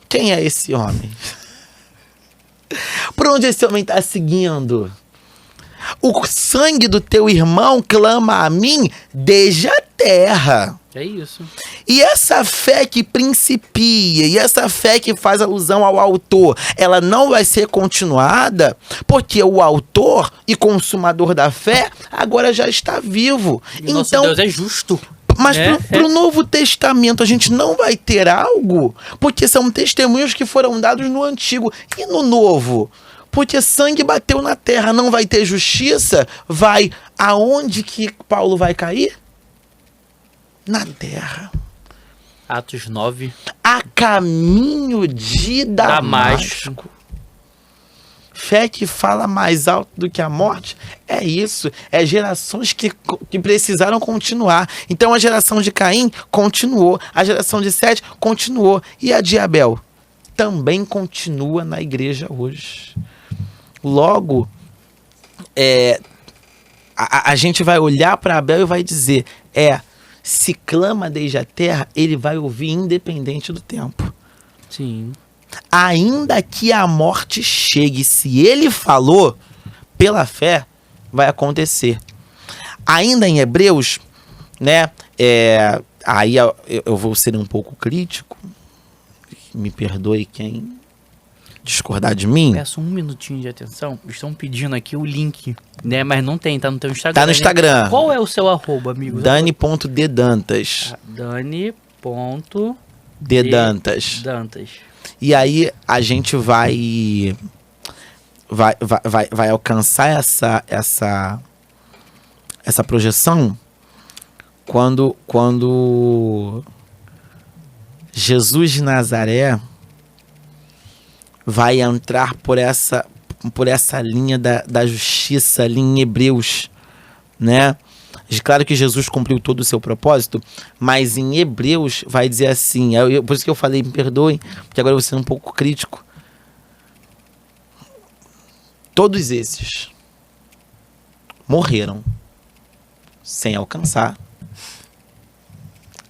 Quem é esse homem? Por onde esse homem está seguindo? O sangue do teu irmão clama a mim desde a terra. É isso. E essa fé que principia, e essa fé que faz alusão ao autor, ela não vai ser continuada, porque o autor e consumador da fé agora já está vivo. E nosso Deus é justo. Mas para o Novo Testamento a gente não vai ter algo, porque são testemunhos que foram dados no Antigo. E no Novo? Porque sangue bateu na terra, não vai ter justiça? Vai aonde que Paulo vai cair? Na terra. Atos 9. A caminho de Damasco. Fé que fala mais alto do que a morte. É isso. É gerações que precisaram continuar. Então a geração de Caim continuou. A geração de Sete continuou. E a de Abel também continua na igreja hoje. Logo, a gente vai olhar para Abel e vai dizer: se clama desde a terra, ele vai ouvir independente do tempo. Sim. Ainda que a morte chegue, se ele falou, pela fé, vai acontecer. Ainda em Hebreus, Aí eu vou ser um pouco crítico. Me perdoe quem discordar de mim. Peço um minutinho de atenção. Estão pedindo aqui o link, né? Mas não tem, tá no teu Instagram. Tá no Instagram. Né? Qual é o seu arroba, amigo? Dani.dedantas. Dani.dedantas. Dantas. E aí a gente vai alcançar essa projeção quando Jesus de Nazaré vai entrar por essa linha da justiça ali em Hebreus, né? Claro que Jesus cumpriu todo o seu propósito, mas em Hebreus vai dizer assim, por isso que eu falei, me perdoem, porque agora eu vou ser um pouco crítico. Todos esses morreram sem alcançar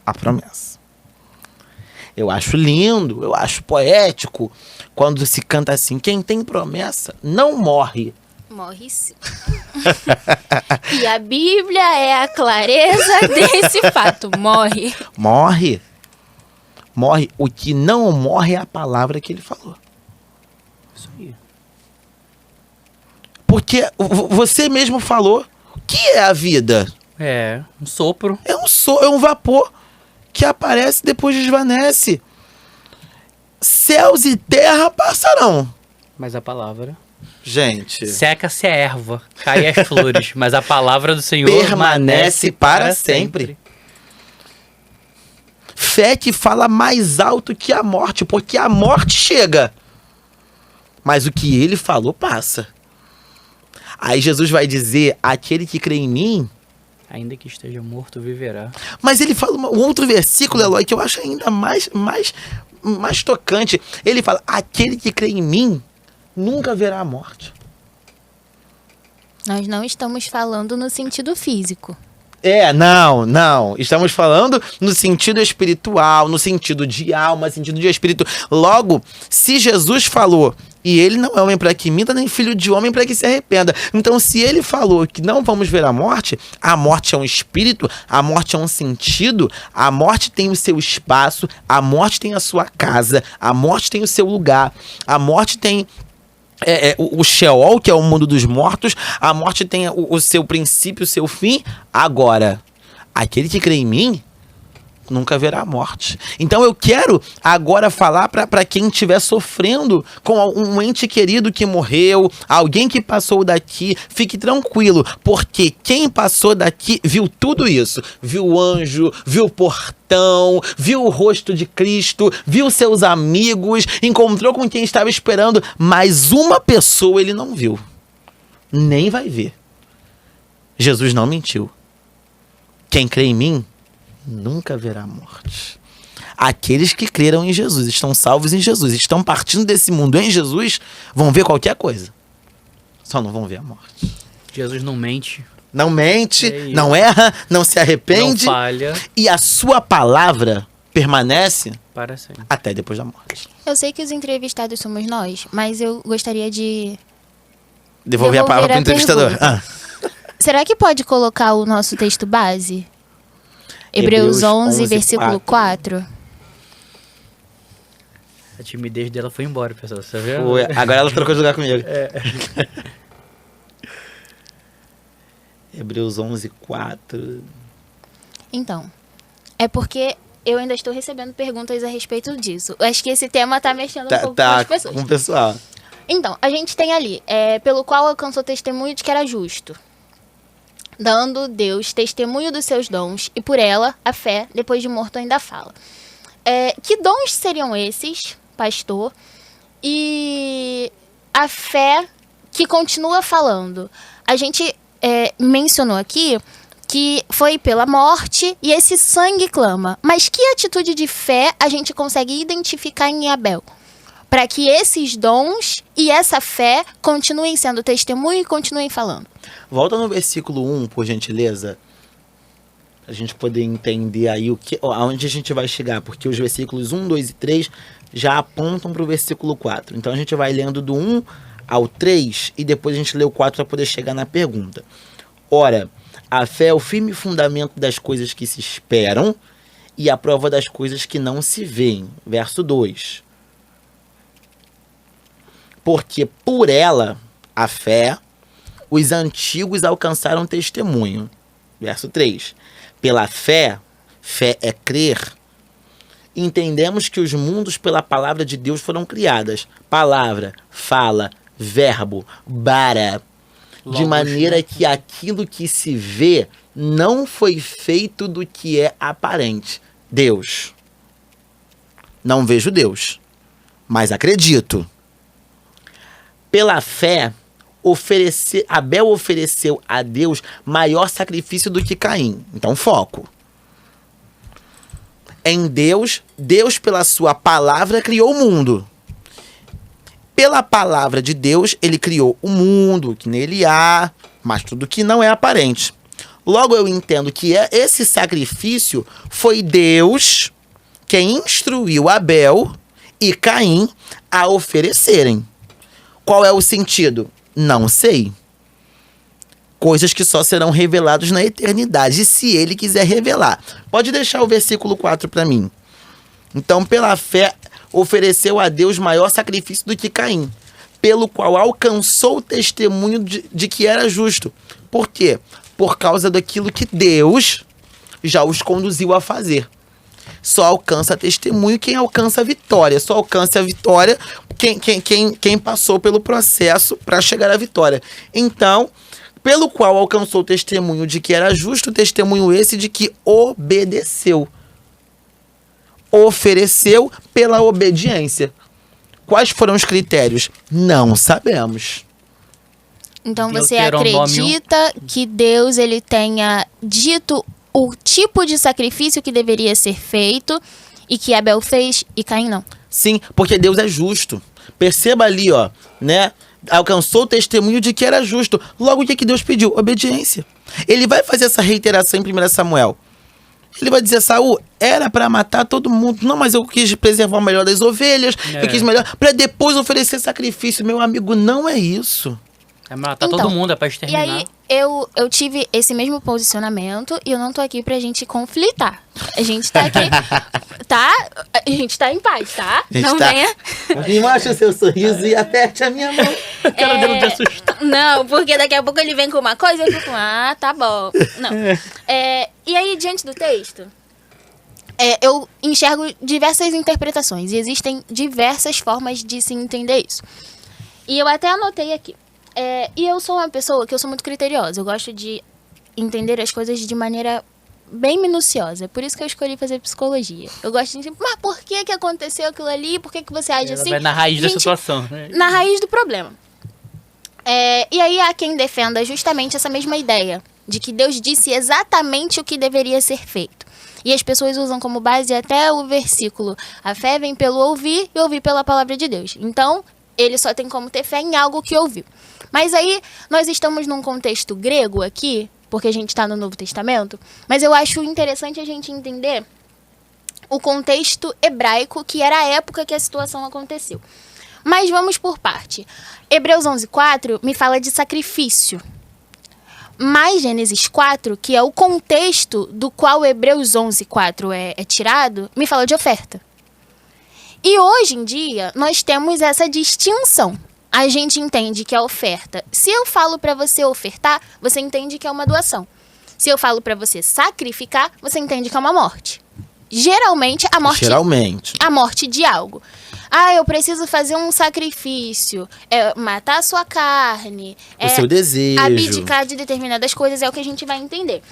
a promessa. Eu acho lindo, eu acho poético quando se canta assim, quem tem promessa não morre. Morre sim. E a Bíblia é a clareza desse fato. Morre. Morre. Morre. O que não morre é a palavra que ele falou. Isso aí. Porque você mesmo falou, o que é a vida? É, um sopro. É um vapor que aparece e depois desvanece. Céus e terra passarão. Mas a palavra... Gente... Seca-se a erva, cai as flores, mas a palavra do Senhor permanece para sempre. Fé que fala mais alto que a morte, porque a morte chega. Mas o que ele falou passa. Aí Jesus vai dizer, aquele que crê em mim... Ainda que esteja morto, viverá. Mas ele fala um outro versículo, Eloy, que eu acho ainda mais tocante. Ele fala, aquele que crê em mim nunca verá a morte. Nós não estamos falando no sentido físico. Não. Estamos falando no sentido espiritual, no sentido de alma, no sentido de espírito. Logo, se Jesus falou, e ele não é homem para que minta, nem filho de homem para que se arrependa. Então, se ele falou que não vamos ver a morte é um espírito, a morte é um sentido, a morte tem o seu espaço, a morte tem a sua casa, a morte tem o seu lugar, a morte tem... o Sheol, que é o mundo dos mortos, a morte tem o seu princípio, o seu fim. Agora, aquele que crê em mim nunca verá a morte. Então eu quero agora falar para quem estiver sofrendo com um ente querido que morreu, alguém que passou daqui, fique tranquilo, porque quem passou daqui viu tudo isso, viu o anjo, viu o portão, viu o rosto de Cristo, viu seus amigos, encontrou com quem estava esperando, mas uma pessoa ele não viu, nem vai ver. Jesus não mentiu. Quem crê em mim nunca verá morte. Aqueles que creram em Jesus, estão salvos em Jesus, estão partindo desse mundo em Jesus, vão ver qualquer coisa. Só não vão ver a morte. Jesus não mente. Não mente, não erra, não se arrepende. Não falha. E a sua palavra permanece para sempre. Até depois da morte. Eu sei que os entrevistados somos nós, mas eu gostaria de... Devolver a palavra para o entrevistador. Será que pode colocar o nosso texto base? Hebreus 11, versículo 4. A timidez dela foi embora, pessoal. Você viu? Foi. Agora ela trocou de lugar comigo. Hebreus 11, 4. Então, é porque eu ainda estou recebendo perguntas a respeito disso. Eu acho que esse tema tá mexendo um pouco com as pessoas. Com o pessoal. Então, a gente tem ali, pelo qual alcançou testemunho de que era justo, dando Deus testemunho dos seus dons, e por ela, a fé, depois de morto, ainda fala. Que dons seriam esses, pastor? E a fé que continua falando. A gente mencionou aqui que foi pela morte e esse sangue clama. Mas que atitude de fé a gente consegue identificar em Abel? Para que esses dons e essa fé continuem sendo testemunho e continuem falando. Volta no versículo 1, por gentileza. Pra gente poder entender aí aonde a gente vai chegar. Porque os versículos 1, 2 e 3 já apontam para o versículo 4. Então a gente vai lendo do 1 ao 3 e depois a gente lê o 4 para poder chegar na pergunta. Ora, a fé é o firme fundamento das coisas que se esperam e a prova das coisas que não se veem. Verso 2. Porque por ela, a fé, os antigos alcançaram testemunho. Verso 3. Pela fé, fé é crer, entendemos que os mundos pela palavra de Deus foram criadas. Palavra, fala, verbo, bara. De maneira que aquilo que se vê não foi feito do que é aparente. Deus. Não vejo Deus, mas acredito. Pela fé, Abel ofereceu a Deus maior sacrifício do que Caim. Então, foco. Em Deus, Deus pela sua palavra criou o mundo. Pela palavra de Deus, ele criou o mundo, que nele há, mas tudo que não é aparente. Logo eu entendo que esse sacrifício foi Deus quem instruiu Abel e Caim a oferecerem. Qual é o sentido? Não sei. Coisas que só serão reveladas na eternidade, se ele quiser revelar. Pode deixar o versículo 4 para mim. Então, pela fé, ofereceu a Deus maior sacrifício do que Caim, pelo qual alcançou o testemunho de que era justo. Por quê? Por causa daquilo que Deus já os conduziu a fazer. Só alcança testemunho quem alcança a vitória. Só alcança a vitória quem passou pelo processo para chegar à vitória. Então, pelo qual alcançou o testemunho de que era justo, testemunho esse de que obedeceu. Ofereceu pela obediência. Quais foram os critérios? Não sabemos. Então você Deuteronômio. acredita que Deus ele tenha dito o tipo de sacrifício que deveria ser feito e que Abel fez e Caim não? Sim, porque Deus é justo. Perceba ali, ó, né? Alcançou o testemunho de que era justo. Logo, o que Deus pediu? Obediência. Ele vai fazer essa reiteração em 1 Samuel. Ele vai dizer, Saul, era para matar todo mundo. Não, mas eu quis preservar o melhor das ovelhas. Eu quis melhor para depois oferecer sacrifício. Meu amigo, não é isso. É matar todo mundo, é pra exterminar. E aí, eu tive esse mesmo posicionamento e eu não tô aqui pra gente conflitar. A gente tá aqui, tá? A gente tá em paz, tá? Não venha... Me mostra o seu sorriso e aperte a minha mão. Aquela dele de assustar. Não, porque daqui a pouco ele vem com uma coisa e eu fico, tá bom. Não. E aí, diante do texto, eu enxergo diversas interpretações e existem diversas formas de se entender isso. E eu até anotei aqui. E eu sou uma pessoa que eu sou muito criteriosa. Eu gosto de entender as coisas de maneira bem minuciosa. Por isso que eu escolhi fazer psicologia. Eu gosto de entender, mas por que aconteceu aquilo ali? Por que você age assim? Vai na raiz da situação, né? Na raiz do problema. E aí há quem defenda justamente essa mesma ideia. De que Deus disse exatamente o que deveria ser feito. E as pessoas usam como base até o versículo. A fé vem pelo ouvir e ouvir pela palavra de Deus. Então, ele só tem como ter fé em algo que ouviu. Mas aí, nós estamos num contexto grego aqui, porque a gente está no Novo Testamento, mas eu acho interessante a gente entender o contexto hebraico, que era a época que a situação aconteceu. Mas vamos por parte. Hebreus 11:4 me fala de sacrifício. Mas Gênesis 4, que é o contexto do qual Hebreus 11:4 é tirado, me fala de oferta. E hoje em dia, nós temos essa distinção. A gente entende que a oferta, se eu falo para você ofertar, você entende que é uma doação. Se eu falo para você sacrificar, você entende que é uma morte. Geralmente, a morte de algo. Eu preciso fazer um sacrifício, matar a sua carne, o seu desejo, abdicar de determinadas coisas, é o que a gente vai entender.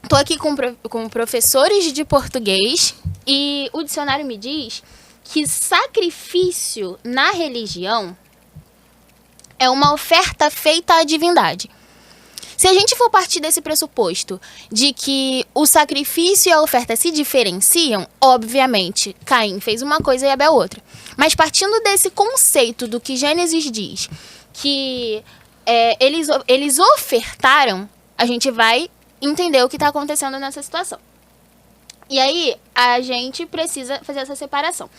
Tô aqui com professores de português e o dicionário me diz que sacrifício na religião é uma oferta feita à divindade. Se a gente for partir desse pressuposto de que o sacrifício e a oferta se diferenciam, obviamente, Caim fez uma coisa e Abel outra. Mas partindo desse conceito do que Gênesis diz, que eles ofertaram, a gente vai entender o que está acontecendo nessa situação. E aí, a gente precisa fazer essa separação.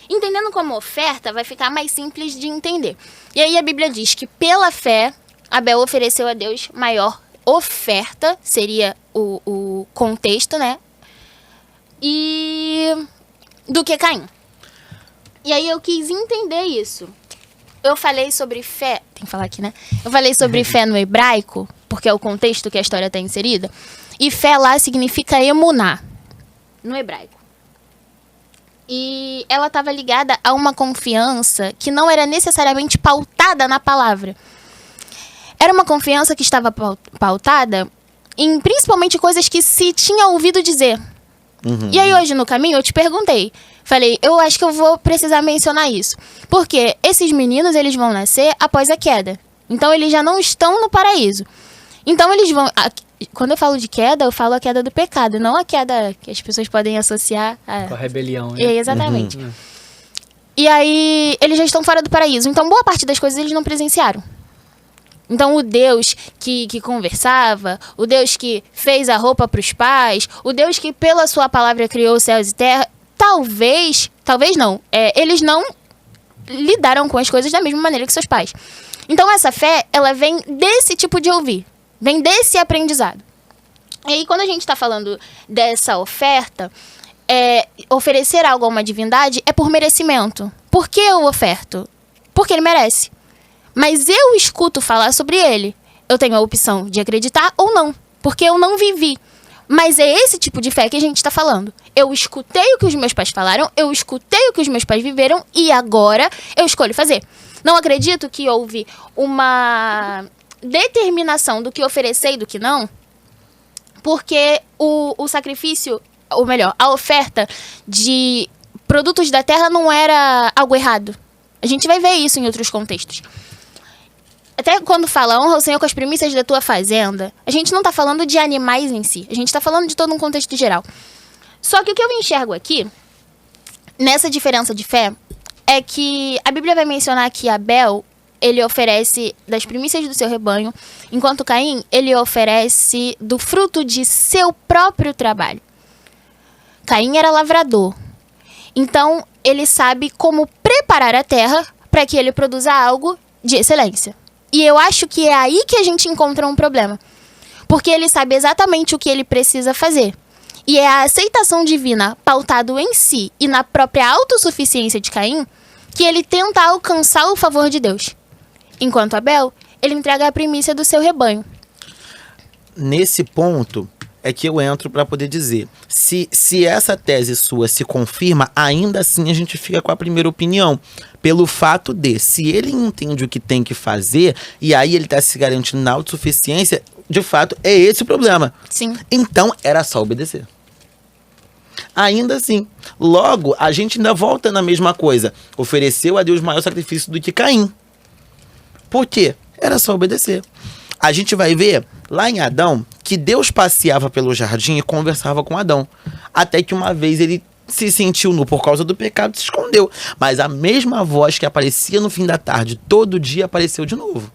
Entendendo como oferta, vai ficar mais simples de entender. E aí a Bíblia diz que pela fé, Abel ofereceu a Deus maior oferta, seria o contexto, né? e do que Caim. E aí eu quis entender isso. Eu falei sobre fé, tem que falar aqui, né? Eu falei sobre fé no hebraico, porque é o contexto que a história está inserida. E fé lá significa emuná, no hebraico. E ela estava ligada a uma confiança que não era necessariamente pautada na palavra. Era uma confiança que estava pautada em principalmente coisas que se tinha ouvido dizer. E aí hoje no caminho eu te perguntei, falei, eu acho que eu vou precisar mencionar isso. Porque esses meninos, eles vão nascer após a queda. Então eles já não estão no paraíso. Então eles vão... Quando eu falo de queda, eu falo a queda do pecado, não a queda que as pessoas podem associar com a rebelião, né? Exatamente. E aí eles já estão fora do paraíso. Então boa parte das coisas eles não presenciaram. Então, o Deus que conversava, o Deus que fez a roupa para os pais, o Deus que pela sua palavra criou os céus e terra, talvez não, eles não lidaram com as coisas da mesma maneira que seus pais. Então, essa fé, ela vem desse tipo de ouvir, vem desse aprendizado. E aí, quando a gente está falando dessa oferta, oferecer algo a uma divindade é por merecimento. Por que eu oferto? Porque ele merece. Mas eu escuto falar sobre ele. Eu tenho a opção de acreditar ou não, porque eu não vivi. Mas é esse tipo de fé que a gente está falando. Eu escutei o que os meus pais falaram, eu escutei o que os meus pais viveram e agora eu escolho fazer. Não acredito que houve uma determinação do que oferecer e do que não, porque o sacrifício, ou melhor, a oferta de produtos da terra não era algo errado. A gente vai ver isso em outros contextos. Até quando fala honra o Senhor com as primícias da tua fazenda, a gente não está falando de animais em si. A gente está falando de todo um contexto geral. Só que o que eu enxergo aqui, nessa diferença de fé, é que a Bíblia vai mencionar que Abel, ele oferece das primícias do seu rebanho, enquanto Caim, ele oferece do fruto de seu próprio trabalho. Caim era lavrador. Então, ele sabe como preparar a terra para que ele produza algo de excelência. E eu acho que é aí que a gente encontra um problema. Porque ele sabe exatamente o que ele precisa fazer. E é a aceitação divina pautado em si e na própria autossuficiência de Caim que ele tenta alcançar o favor de Deus. Enquanto Abel, ele entrega a primícia do seu rebanho. Nesse ponto é que eu entro para poder dizer, se essa tese sua se confirma, ainda assim a gente fica com a primeira opinião, pelo fato de, se ele entende o que tem que fazer, e aí ele está se garantindo na autossuficiência, de fato, é esse o problema. Sim. Então, era só obedecer. Ainda assim, logo, a gente ainda volta na mesma coisa, ofereceu a Deus maior sacrifício do que Caim. Por quê? Era só obedecer. A gente vai ver, lá em Adão, que Deus passeava pelo jardim e conversava com Adão. Até que uma vez ele se sentiu nu por causa do pecado e se escondeu. Mas a mesma voz que aparecia no fim da tarde, todo dia apareceu de novo.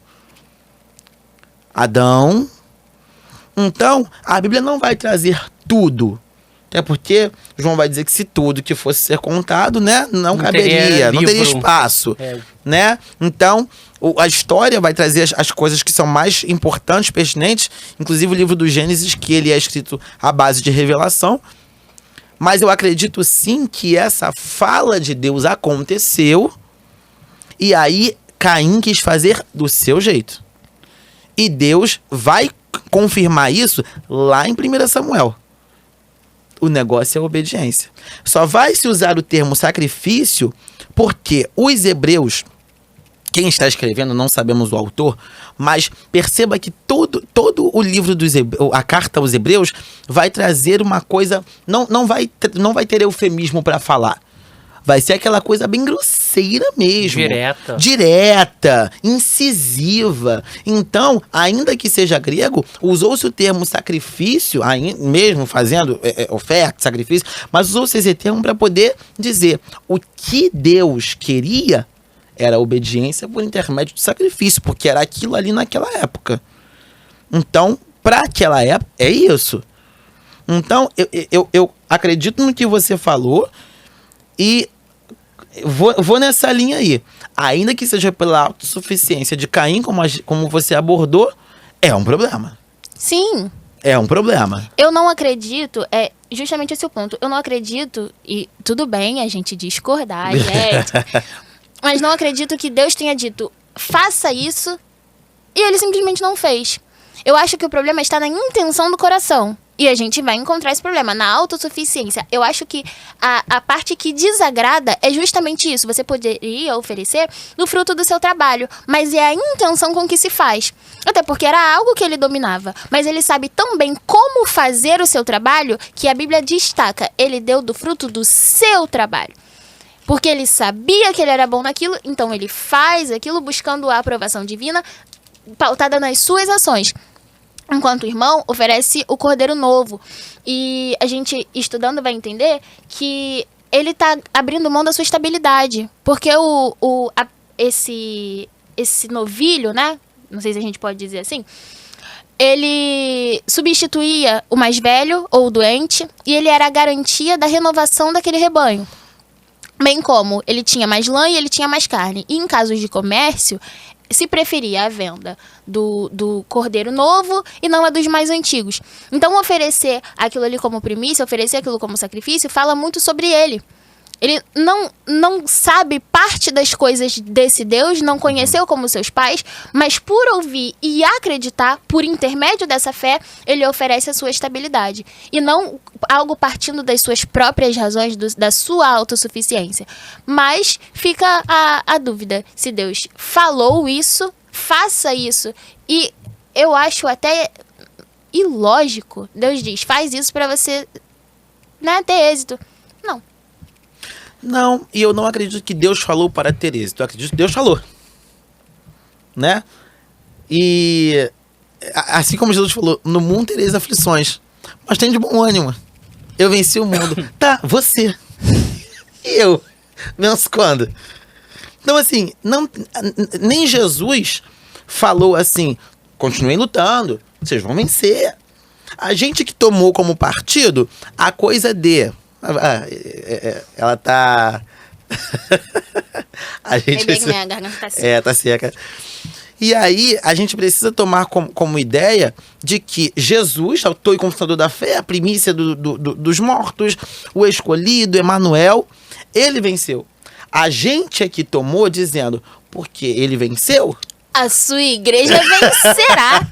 Adão. Então, a Bíblia não vai trazer tudo. Até porque João vai dizer que se tudo que fosse ser contado, né, não caberia, não teria espaço. Né? Então, a história vai trazer as coisas que são mais importantes, pertinentes, inclusive o livro do Gênesis, que ele é escrito à base de revelação. Mas eu acredito sim que essa fala de Deus aconteceu e aí Caim quis fazer do seu jeito. E Deus vai confirmar isso lá em 1 Samuel. O negócio é a obediência. Só vai se usar o termo sacrifício porque os hebreus, quem está escrevendo, não sabemos o autor, mas perceba que todo o livro dos hebreus, a carta aos hebreus, vai trazer uma coisa, não vai ter eufemismo para falar. Vai ser aquela coisa bem grosseira mesmo. Direta, incisiva. Então, ainda que seja grego, usou-se o termo sacrifício, mesmo fazendo oferta, sacrifício, mas usou-se esse termo para poder dizer o que Deus queria era a obediência por intermédio do sacrifício, porque era aquilo ali naquela época. Então, para aquela época, é isso. Então, eu acredito no que você falou e vou nessa linha aí. Ainda que seja pela autossuficiência de Caim, como você abordou, é um problema. Sim. É um problema. Eu não acredito, justamente esse é o ponto. Eu não acredito, e tudo bem a gente discordar, gente, mas não acredito que Deus tenha dito, faça isso, e ele simplesmente não fez. Eu acho que o problema está na intenção do coração. E a gente vai encontrar esse problema, na autossuficiência. Eu acho que a parte que desagrada é justamente isso. Você poderia oferecer do fruto do seu trabalho, mas é a intenção com que se faz. Até porque era algo que ele dominava. Mas ele sabe tão bem como fazer o seu trabalho que a Bíblia destaca. Ele deu do fruto do seu trabalho. Porque ele sabia que ele era bom naquilo, então ele faz aquilo buscando a aprovação divina, pautada nas suas ações. Enquanto o irmão oferece o cordeiro novo. E a gente, estudando, vai entender que ele está abrindo mão da sua estabilidade. Porque esse novilho, né? Não sei se a gente pode dizer assim. Ele substituía o mais velho ou o doente. E ele era a garantia da renovação daquele rebanho. Bem como ele tinha mais lã e ele tinha mais carne. E em casos de comércio, se preferia a venda do cordeiro novo e não a dos mais antigos. Então, oferecer aquilo ali como primícia, oferecer aquilo como sacrifício, fala muito sobre ele. Ele não sabe parte das coisas desse Deus, não conheceu como seus pais, mas por ouvir e acreditar, por intermédio dessa fé, ele oferece a sua estabilidade. E não algo partindo das suas próprias razões, da sua autossuficiência. Mas fica a dúvida, se Deus falou isso, faça isso. E eu acho até ilógico, Deus diz, faz isso para você, né, ter êxito. Não. Não, e eu não acredito que Deus falou para ter êxito. Eu acredito que Deus falou. Né? E assim como Jesus falou, no mundo tereis aflições, mas tem de bom ânimo. Eu venci o mundo. Tá, você. E eu. Venço quando? Então, assim, nem Jesus falou assim, continuem lutando, vocês vão vencer. A gente que tomou como partido a coisa de... ela tá... a gente precisa... minha garganta tá seca. Tá seca. E aí, a gente precisa tomar como ideia de que Jesus, autor e conquistador da fé, a primícia dos mortos, o escolhido, Emanuel, ele venceu. A gente é que tomou dizendo, porque ele venceu... A sua igreja vencerá.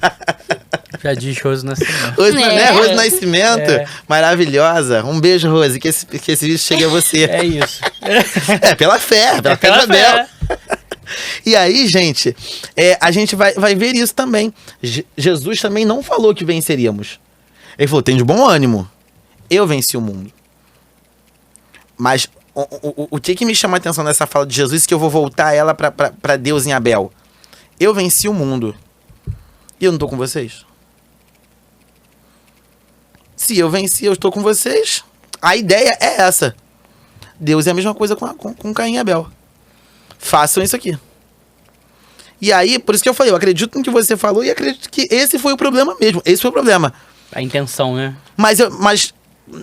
Já diz Rose Nascimento. Rose Nascimento, maravilhosa. Um beijo, Rose, que esse vídeo chegue a você. É isso. Pela fé, pela fé de Abel. E aí, gente, a gente vai ver isso também. Jesus também não falou que venceríamos. Ele falou, tem de bom ânimo. Eu venci o mundo. Mas o que me chama a atenção nessa fala de Jesus, que eu vou voltar ela para Deus em Abel. Eu venci o mundo. E eu não tô com vocês? Se eu venci, eu estou com vocês. A ideia é essa. Deus é a mesma coisa com Caim e Abel. Façam isso aqui. E aí, por isso que eu falei, eu acredito no que você falou e acredito que esse foi o problema mesmo. Esse foi o problema. A intenção, né? Mas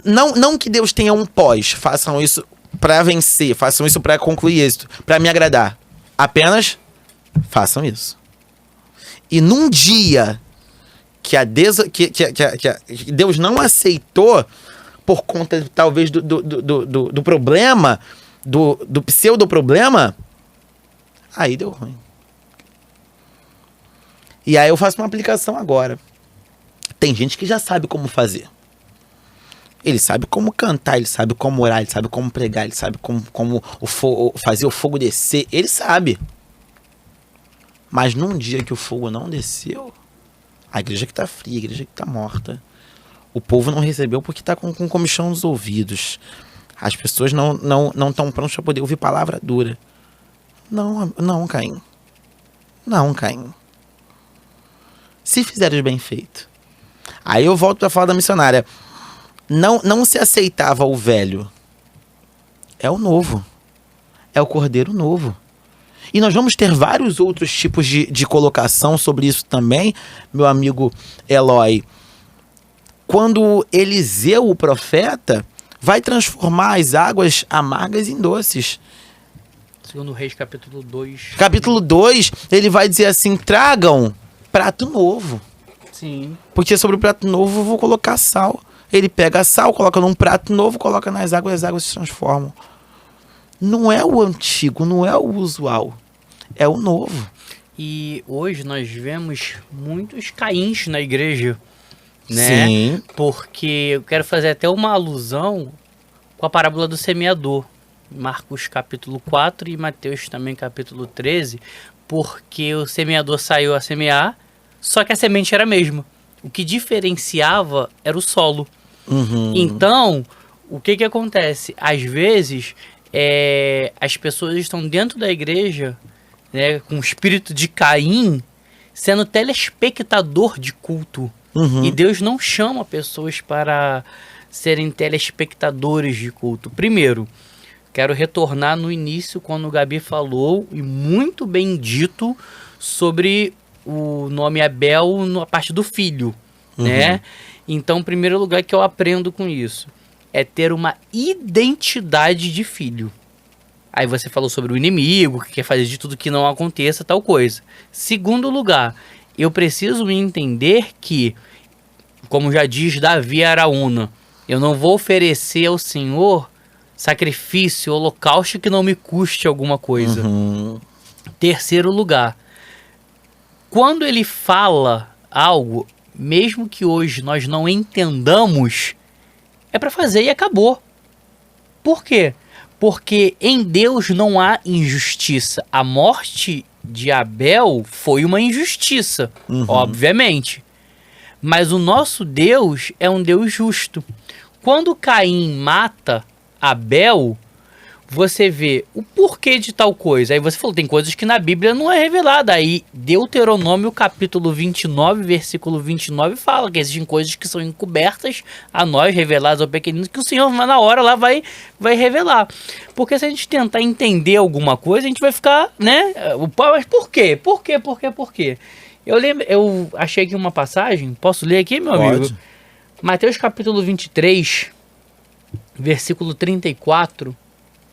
não que Deus tenha um pós. Façam isso para vencer. Façam isso para concluir êxito. Para me agradar. Apenas... façam isso. E num dia que Deus não aceitou, por conta talvez do problema, do pseudo-problema, aí deu ruim. E aí eu faço uma aplicação agora. Tem gente que já sabe como fazer. Ele sabe como cantar, ele sabe como orar, ele sabe como pregar, ele sabe como fazer o fogo descer. Ele sabe. Mas num dia que o fogo não desceu, a igreja que tá fria, a igreja que tá morta, o povo não recebeu porque tá com comichão nos ouvidos. As pessoas não estão prontas para poder ouvir palavra dura. Não, Caim. Não, Caim. Se fizeres bem feito. Aí eu volto para falar da missionária. Não se aceitava o velho. É o novo. É o cordeiro novo. E nós vamos ter vários outros tipos de colocação sobre isso também, meu amigo Eloy. Quando Eliseu, o profeta, vai transformar as águas amargas em doces. Segundo Reis, capítulo 2. Capítulo 2, ele vai dizer assim, tragam prato novo. Sim. Porque sobre o prato novo eu vou colocar sal. Ele pega sal, coloca num prato novo, coloca nas águas, as águas se transformam. Não é o antigo, não é o usual, é o novo. E hoje nós vemos muitos Caíns na igreja, né? Sim. Porque eu quero fazer até uma alusão com a parábola do semeador. Marcos capítulo 4 e Mateus também capítulo 13, porque o semeador saiu a semear, só que a semente era a mesma. O que diferenciava era o solo. Uhum. Então, o que acontece? Às vezes, as pessoas estão dentro da igreja, né, com o espírito de Caim, sendo telespectador de culto. Uhum. E Deus não chama pessoas para serem telespectadores de culto. Primeiro, quero retornar no início, quando o Gabi falou, e muito bem dito, sobre o nome Abel na parte do filho, né? Então, em primeiro lugar que eu aprendo com isso, é ter uma identidade de filho. Aí você falou sobre o inimigo, que quer fazer de tudo que não aconteça, tal coisa. Segundo lugar, eu preciso entender que, como já diz Davi Araúna, eu não vou oferecer ao Senhor sacrifício, holocausto que não me custe alguma coisa. Uhum. Terceiro lugar, quando ele fala algo, mesmo que hoje nós não entendamos, é para fazer e acabou. Por quê? Porque em Deus não há injustiça. A morte de Abel foi uma injustiça, obviamente. Mas o nosso Deus é um Deus justo. Quando Caim mata Abel, você vê o porquê de tal coisa. Aí você falou, tem coisas que na Bíblia não é revelada. Aí Deuteronômio capítulo 29, versículo 29 fala que existem coisas que são encobertas a nós, reveladas ao pequenino, que o Senhor na hora lá vai revelar. Porque se a gente tentar entender alguma coisa, a gente vai ficar, né? Mas por quê? Por quê? Eu achei aqui uma passagem, posso ler aqui, meu amigo? Pode. Mateus capítulo 23, versículo 34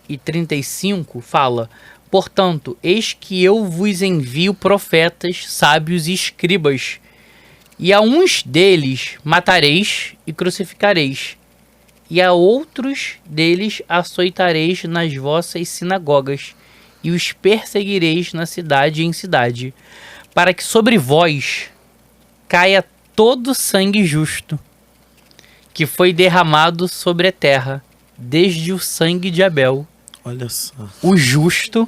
e 35 fala: portanto, eis que eu vos envio profetas, sábios e escribas, e a uns deles matareis e crucificareis, e a outros deles açoitareis nas vossas sinagogas, e os perseguireis na cidade e em cidade, para que sobre vós caia todo sangue justo, que foi derramado sobre a terra, desde o sangue de Abel, Olha só. o justo,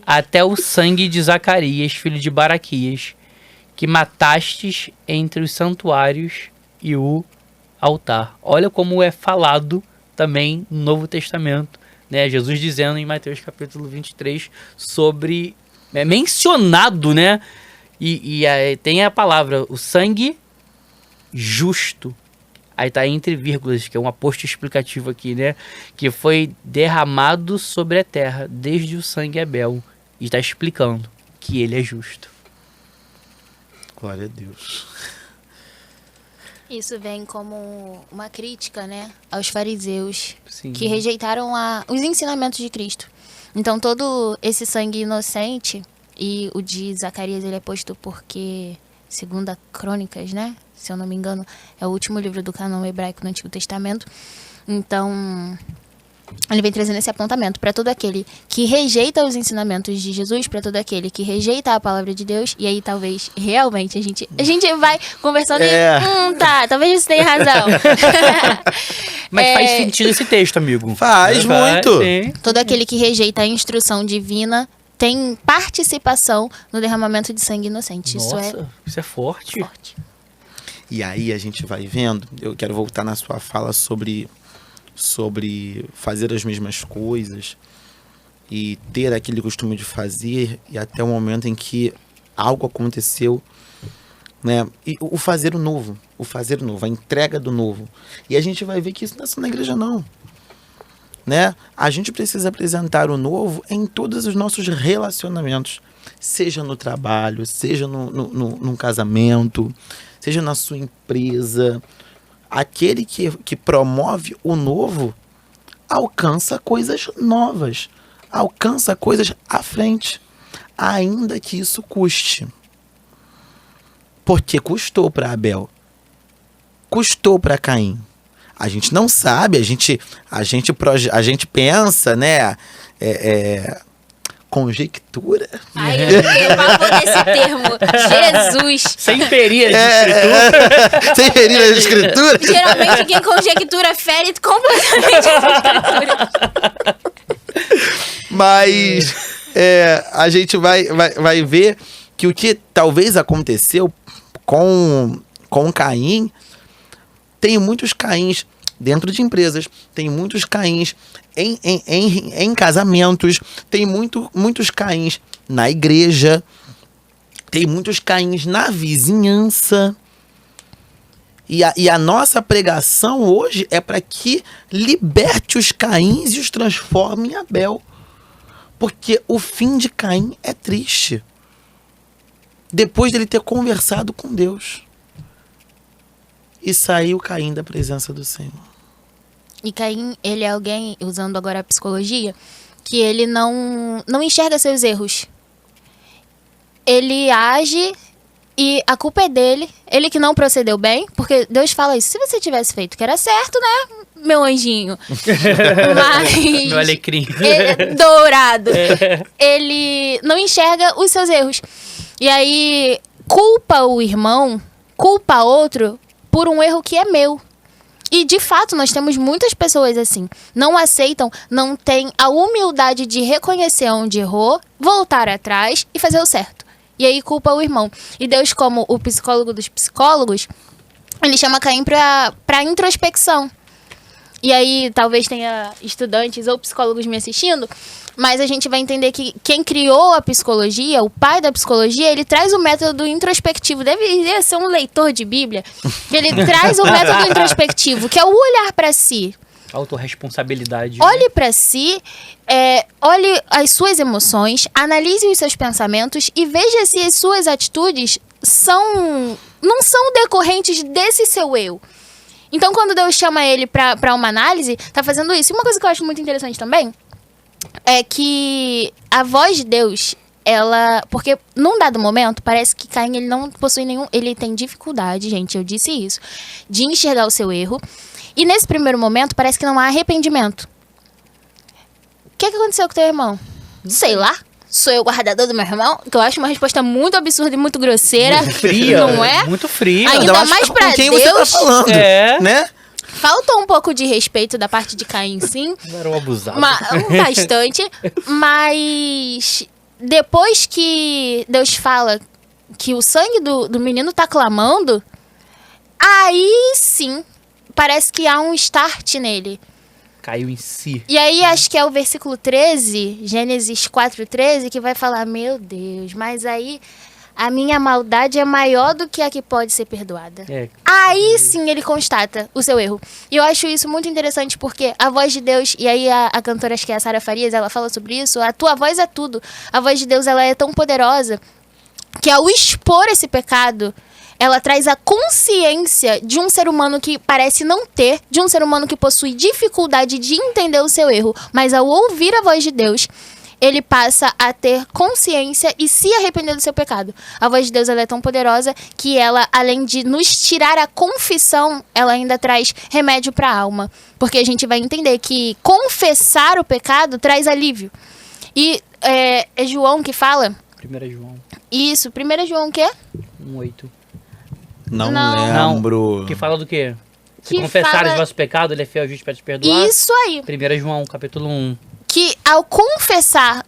até o sangue de Zacarias, filho de Baraquias, que matastes entre os santuários e o altar. Olha como é falado também no Novo Testamento, né? Jesus dizendo em Mateus capítulo 23 sobre... É mencionado, né? E aí tem a palavra, o sangue justo. Aí tá entre vírgulas, que é um aposto explicativo aqui, né? Que foi derramado sobre a terra, desde o sangue de Abel. E está explicando que ele é justo. Glória a Deus. Isso vem como uma crítica, né, aos fariseus, Sim. que rejeitaram os ensinamentos de Cristo. Então todo esse sangue inocente, e o de Zacarias ele é posto porque, segundo a Crônicas, né, se eu não me engano, é o último livro do cânon hebraico do Antigo Testamento. Então, ele vem trazendo esse apontamento para todo aquele que rejeita os ensinamentos de Jesus, para todo aquele que rejeita a palavra de Deus. E aí talvez realmente a gente vai conversando e tá, talvez você tenha razão. Mas faz sentido esse texto, amigo. Faz muito. Sim. Todo aquele que rejeita a instrução divina tem participação no derramamento de sangue inocente. Nossa, isso é forte. Forte. E aí a gente vai vendo, eu quero voltar na sua fala sobre fazer as mesmas coisas e ter aquele costume de fazer, e até o momento em que algo aconteceu, né? E o fazer o novo, a entrega do novo. E a gente vai ver que isso não é só na igreja, não. Né? A gente precisa apresentar o novo em todos os nossos relacionamentos, seja no trabalho, seja num casamento, seja na sua empresa. Aquele que promove o novo alcança coisas novas, alcança coisas à frente, ainda que isso custe. Porque custou para Abel, custou para Caim, A gente não sabe, a gente pensa, né? Conjectura. Ai, eu tenho pavor desse termo. Jesus. Sem ferir de escritura. Sem ferir a escritura. Geralmente quem conjectura fere completamente a escritura. Mas a gente vai ver que o que talvez aconteceu com Caim, tem muitos Caíns dentro de empresas, tem muitos Caíns em casamentos, tem muitos Caíns na igreja, tem muitos Caíns na vizinhança. E a nossa pregação hoje é para que liberte os Caíns e os transforme em Abel. Porque o fim de Caim é triste. Depois dele ter conversado com Deus. E saiu Caim da presença do Senhor. E Caim, ele é alguém, usando agora a psicologia, que ele não enxerga seus erros. Ele age e a culpa é dele. Ele que não procedeu bem, porque Deus fala isso. Se você tivesse feito o que era certo, né, meu anjinho? Mas Meu alecrim. dourado. Ele não enxerga os seus erros. E aí, culpa o irmão, culpa outro por um erro que é meu. E, de fato, nós temos muitas pessoas assim. Não aceitam, não têm a humildade de reconhecer onde errou, voltar atrás e fazer o certo. E aí culpa o irmão. E Deus, como o psicólogo dos psicólogos, ele chama Caim pra introspecção. E aí, talvez tenha estudantes ou psicólogos me assistindo, mas a gente vai entender que quem criou a psicologia, o pai da psicologia, ele traz o método introspectivo. Deveria ser um leitor de Bíblia. Ele traz o método introspectivo, que é o olhar para si. Autorresponsabilidade. Olhe para si, olhe as suas emoções, analise os seus pensamentos e veja se as suas atitudes não são decorrentes desse seu eu. Então, quando Deus chama ele pra uma análise, tá fazendo isso. E uma coisa que eu acho muito interessante também é que a voz de Deus, porque num dado momento, parece que Caim, ele não possui nenhum... Ele tem dificuldade, gente, eu disse isso, de enxergar o seu erro. E nesse primeiro momento, parece que não há arrependimento. O que aconteceu com teu irmão? Sei lá. Sou eu o guardador do meu irmão? Que eu acho uma resposta muito absurda e muito grosseira. Muito fria. Não é? Muito fria. Ainda mais pra com quem Deus. você tá falando, né? Falta um pouco de respeito da parte de Caim, sim. Não era um abusado. Bastante. Mas depois que Deus fala que o sangue do menino tá clamando, aí sim, parece que há um start nele. Caiu em si. E aí acho que é o versículo 13, Gênesis 4:13, que vai falar, meu Deus, mas aí a minha maldade é maior do que a que pode ser perdoada. Aí sim ele constata o seu erro. E eu acho isso muito interessante porque a voz de Deus, e aí a cantora, acho que é a Sara Farias, ela fala sobre isso, a tua voz é tudo. A voz de Deus, ela é tão poderosa que ao expor esse pecado, ela traz a consciência de um ser humano que parece não ter, de um ser humano que possui dificuldade de entender o seu erro, mas ao ouvir a voz de Deus, ele passa a ter consciência e se arrepender do seu pecado. A voz de Deus, ela é tão poderosa que ela, além de nos tirar a confissão, ela ainda traz remédio para a alma. Porque a gente vai entender que confessar o pecado traz alívio. E é João que fala... 1 João. Isso, 1 João o quê? 1:8. Não Não. lembro. Que fala do quê? Se Que confessares fala- o vosso pecado, ele é fiel e justo para te perdoar. Isso aí. 1 João, capítulo 1. Que ao confessar,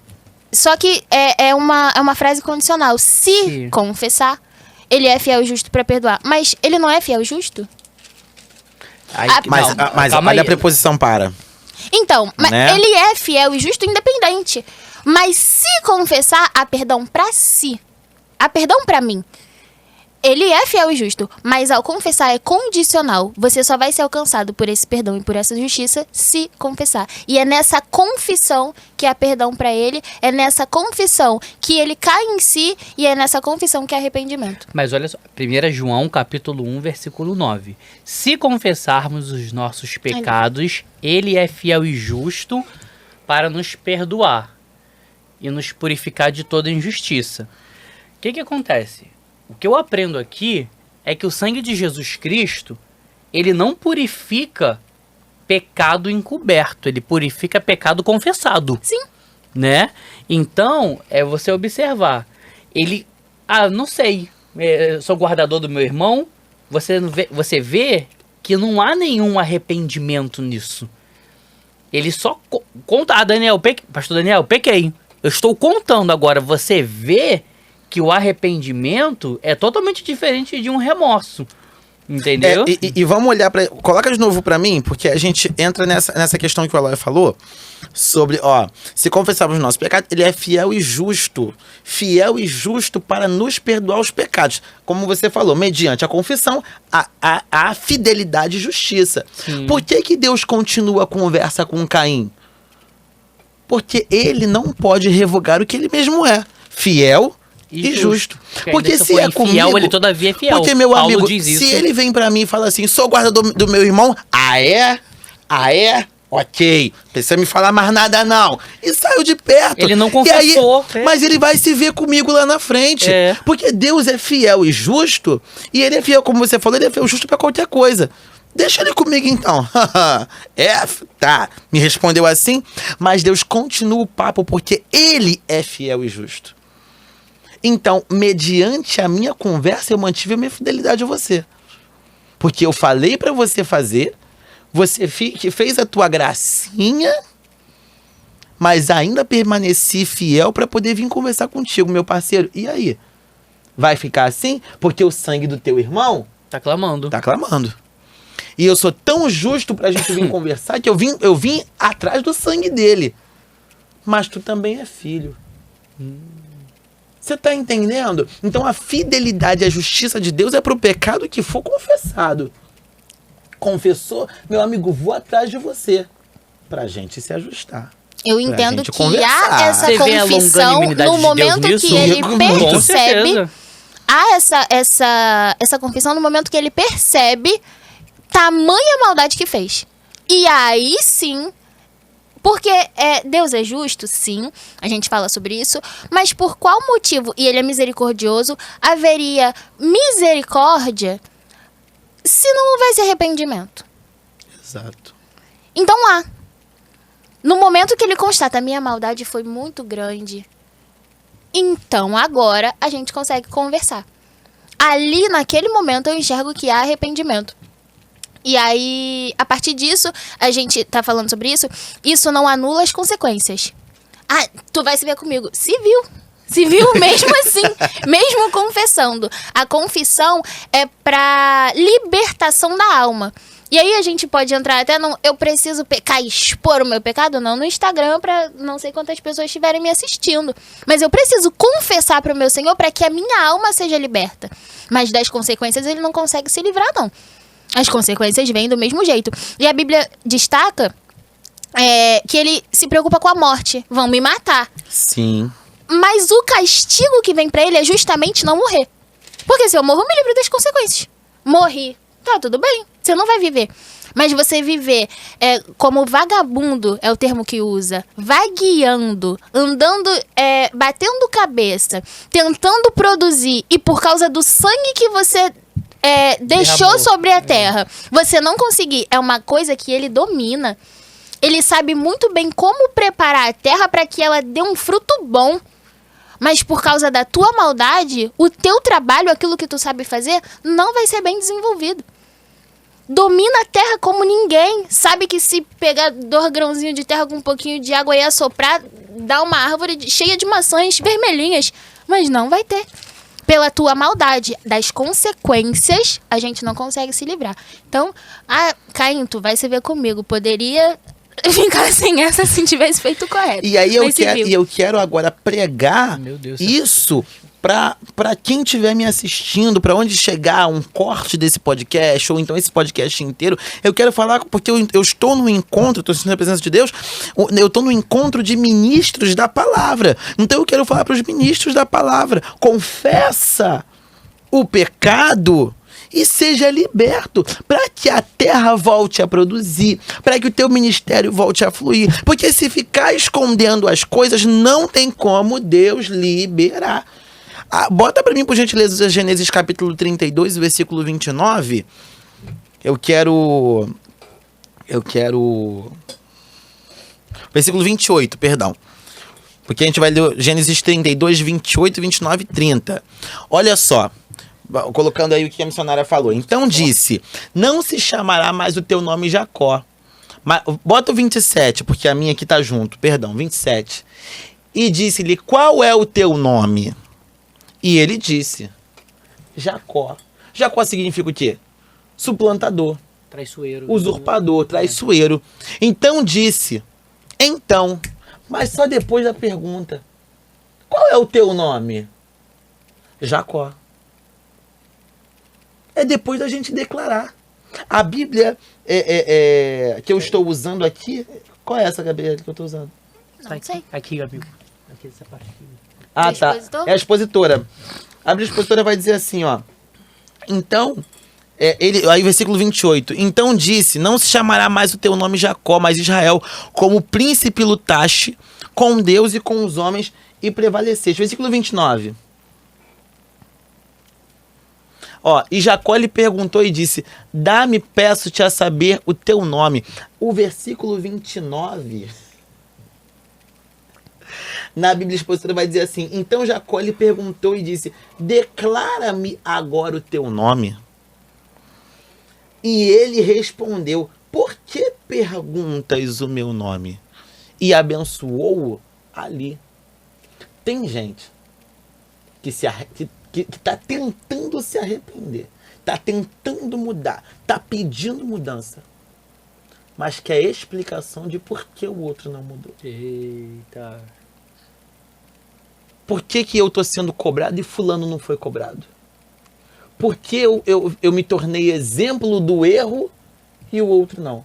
só que é uma frase condicional. Se Sim. confessar, ele é fiel e justo para perdoar. Mas ele não é fiel e justo? Aí, Mas, não, mas calma olha a aí. preposição para. Então, Né? ele é fiel e justo independente. Mas se confessar, há perdão para si. Há perdão para mim. Ele é fiel e justo, mas ao confessar é condicional. Você só vai ser alcançado por esse perdão e por essa justiça se confessar. E é nessa confissão que há perdão para ele, é nessa confissão que ele cai em si e é nessa confissão que há arrependimento. Mas olha só, 1 João, capítulo 1, versículo 9. Se confessarmos os nossos pecados, ele é fiel e justo para nos perdoar e nos purificar de toda injustiça. O que acontece? O que eu aprendo aqui é que o sangue de Jesus Cristo, ele não purifica pecado encoberto, ele purifica pecado confessado. Sim. Né? Então, é você observar. Ele, não sei, sou guardador do meu irmão, você vê que não há nenhum arrependimento nisso. Ele só conta, pastor Daniel, pequei. Eu estou contando agora, você vê que o arrependimento é totalmente diferente de um remorso. Entendeu? E vamos olhar para. Coloca de novo para mim, porque a gente entra nessa questão que o Eloy falou sobre, se confessarmos os nossos pecados, ele é fiel e justo. Fiel e justo para nos perdoar os pecados. Como você falou, mediante a confissão, a fidelidade e justiça. Sim. Por que Deus continua a conversa com Caim? Porque ele não pode revogar o que ele mesmo é. Fiel e justo. Porque se é comigo... Fiel, ele todavia é fiel. Porque, meu Paulo amigo, diz isso. se ele vem pra mim e fala assim, sou guardador do meu irmão, ok, não precisa me falar mais nada não. E saiu de perto. Ele não confessou. Mas ele vai se ver comigo lá na frente. Porque Deus é fiel e justo, e ele é fiel, como você falou, ele é fiel e justo pra qualquer coisa. Deixa ele comigo então. Tá, me respondeu assim, mas Deus continua o papo porque ele é fiel e justo. Então, mediante a minha conversa, eu mantive a minha fidelidade a você. Porque eu falei pra você fazer, você fez a tua gracinha, mas ainda permaneci fiel pra poder vir conversar contigo, meu parceiro. E aí? Vai ficar assim? Porque o sangue do teu irmão... Tá clamando. Tá clamando. E eu sou tão justo pra gente vir conversar que eu vim atrás do sangue dele. Mas tu também é filho. Você tá entendendo? Então a fidelidade e a justiça de Deus é pro pecado que for confessado. Confessou, meu amigo, vou atrás de você. Pra gente se ajustar. Eu entendo que conversar. há essa Você vê a confissão longanimidade no de momento Deus que nisso? ele Com percebe. certeza. Há essa confissão no momento que ele percebe tamanha maldade que fez. E aí sim... Porque Deus é justo, sim, a gente fala sobre isso, mas por qual motivo, e ele é misericordioso, haveria misericórdia se não houvesse arrependimento? Exato. Então há. No momento que ele constata, a minha maldade foi muito grande, então agora a gente consegue conversar. Ali, naquele momento, eu enxergo que há arrependimento. E aí, a partir disso, a gente tá falando sobre isso não anula as consequências. Tu vai se ver comigo. Se viu mesmo assim, mesmo confessando. A confissão é pra libertação da alma. E aí a gente pode entrar até eu preciso pecar e expor o meu pecado? Não, no Instagram, pra não sei quantas pessoas estiverem me assistindo. Mas eu preciso confessar pro meu Senhor pra que a minha alma seja liberta. Mas das consequências ele não consegue se livrar, não. As consequências vêm do mesmo jeito. E a Bíblia destaca que ele se preocupa com a morte. Vão me matar. Sim. Mas o castigo que vem pra ele é justamente não morrer. Porque se eu morro, eu me livro das consequências. Morri. Tá, tudo bem. Você não vai viver. Mas você viver como vagabundo, é o termo que usa, vagueando, andando, batendo cabeça, tentando produzir, e por causa do sangue que você... deixou sobre a terra, você não conseguir, é uma coisa que ele domina. Ele sabe muito bem como preparar a terra para que ela dê um fruto bom. Mas por causa da tua maldade, o teu trabalho, aquilo que tu sabe fazer, não vai ser bem desenvolvido. Domina a terra como ninguém. Sabe que se pegar 2 grãozinhos de terra com um pouquinho de água e assoprar, dá uma árvore cheia de maçãs vermelhinhas. Mas não vai ter. Pela tua maldade, das consequências, a gente não consegue se livrar. Então, Caim, tu vai se ver comigo. Poderia ficar sem essa se tivesse feito correto. E aí eu quero agora pregar isso pra quem estiver me assistindo, pra onde chegar um corte desse podcast, ou então esse podcast inteiro. Eu quero falar, porque eu estou no encontro, estou sentindo a presença de Deus, eu estou no encontro de ministros da palavra. Então eu quero falar para os ministros da palavra: confessa o pecado e seja liberto, para que a terra volte a produzir, para que o teu ministério volte a fluir. Porque se ficar escondendo as coisas, não tem como Deus liberar. Bota para mim, por gentileza, Gênesis capítulo 32, versículo 29. Eu quero... Versículo 28, perdão. Porque a gente vai ler Gênesis 32, 28, 29 e 30. Olha só. Colocando aí o que a missionária falou. Então disse, não se chamará mais o teu nome Jacó. Bota o 27, porque a minha aqui tá junto. Perdão, 27. E disse-lhe, qual é o teu nome? E ele disse, Jacó. Jacó significa o quê? Suplantador. Traiçoeiro. Usurpador, traiçoeiro. Então disse, mas só depois da pergunta, qual é o teu nome? Jacó. É depois da gente declarar. A Bíblia que eu estou usando aqui, qual é essa, Gabriela, que eu estou usando? Não sei. Aqui, amigo. Aqui, essa parte aqui. Ah, É tá. expositor? É a expositora. A Bíblia expositora vai dizer assim, ó. Então, aí versículo 28. Então disse, não se chamará mais o teu nome Jacó, mas Israel, como príncipe lutaste com Deus e com os homens e prevaleceste. Versículo 29. Ó, e Jacó lhe perguntou e disse, dá-me, peço-te a saber o teu nome. O versículo 29... Na Bíblia expositora vai dizer assim, então Jacó lhe perguntou e disse, declara-me agora o teu nome. E ele respondeu, por que perguntas o meu nome? E abençoou-o ali. Tem gente que está tentando se arrepender, está tentando mudar, está pedindo mudança, mas quer explicação de por que o outro não mudou. Eita. Por que eu estou sendo cobrado e fulano não foi cobrado? Por que eu me tornei exemplo do erro e o outro não?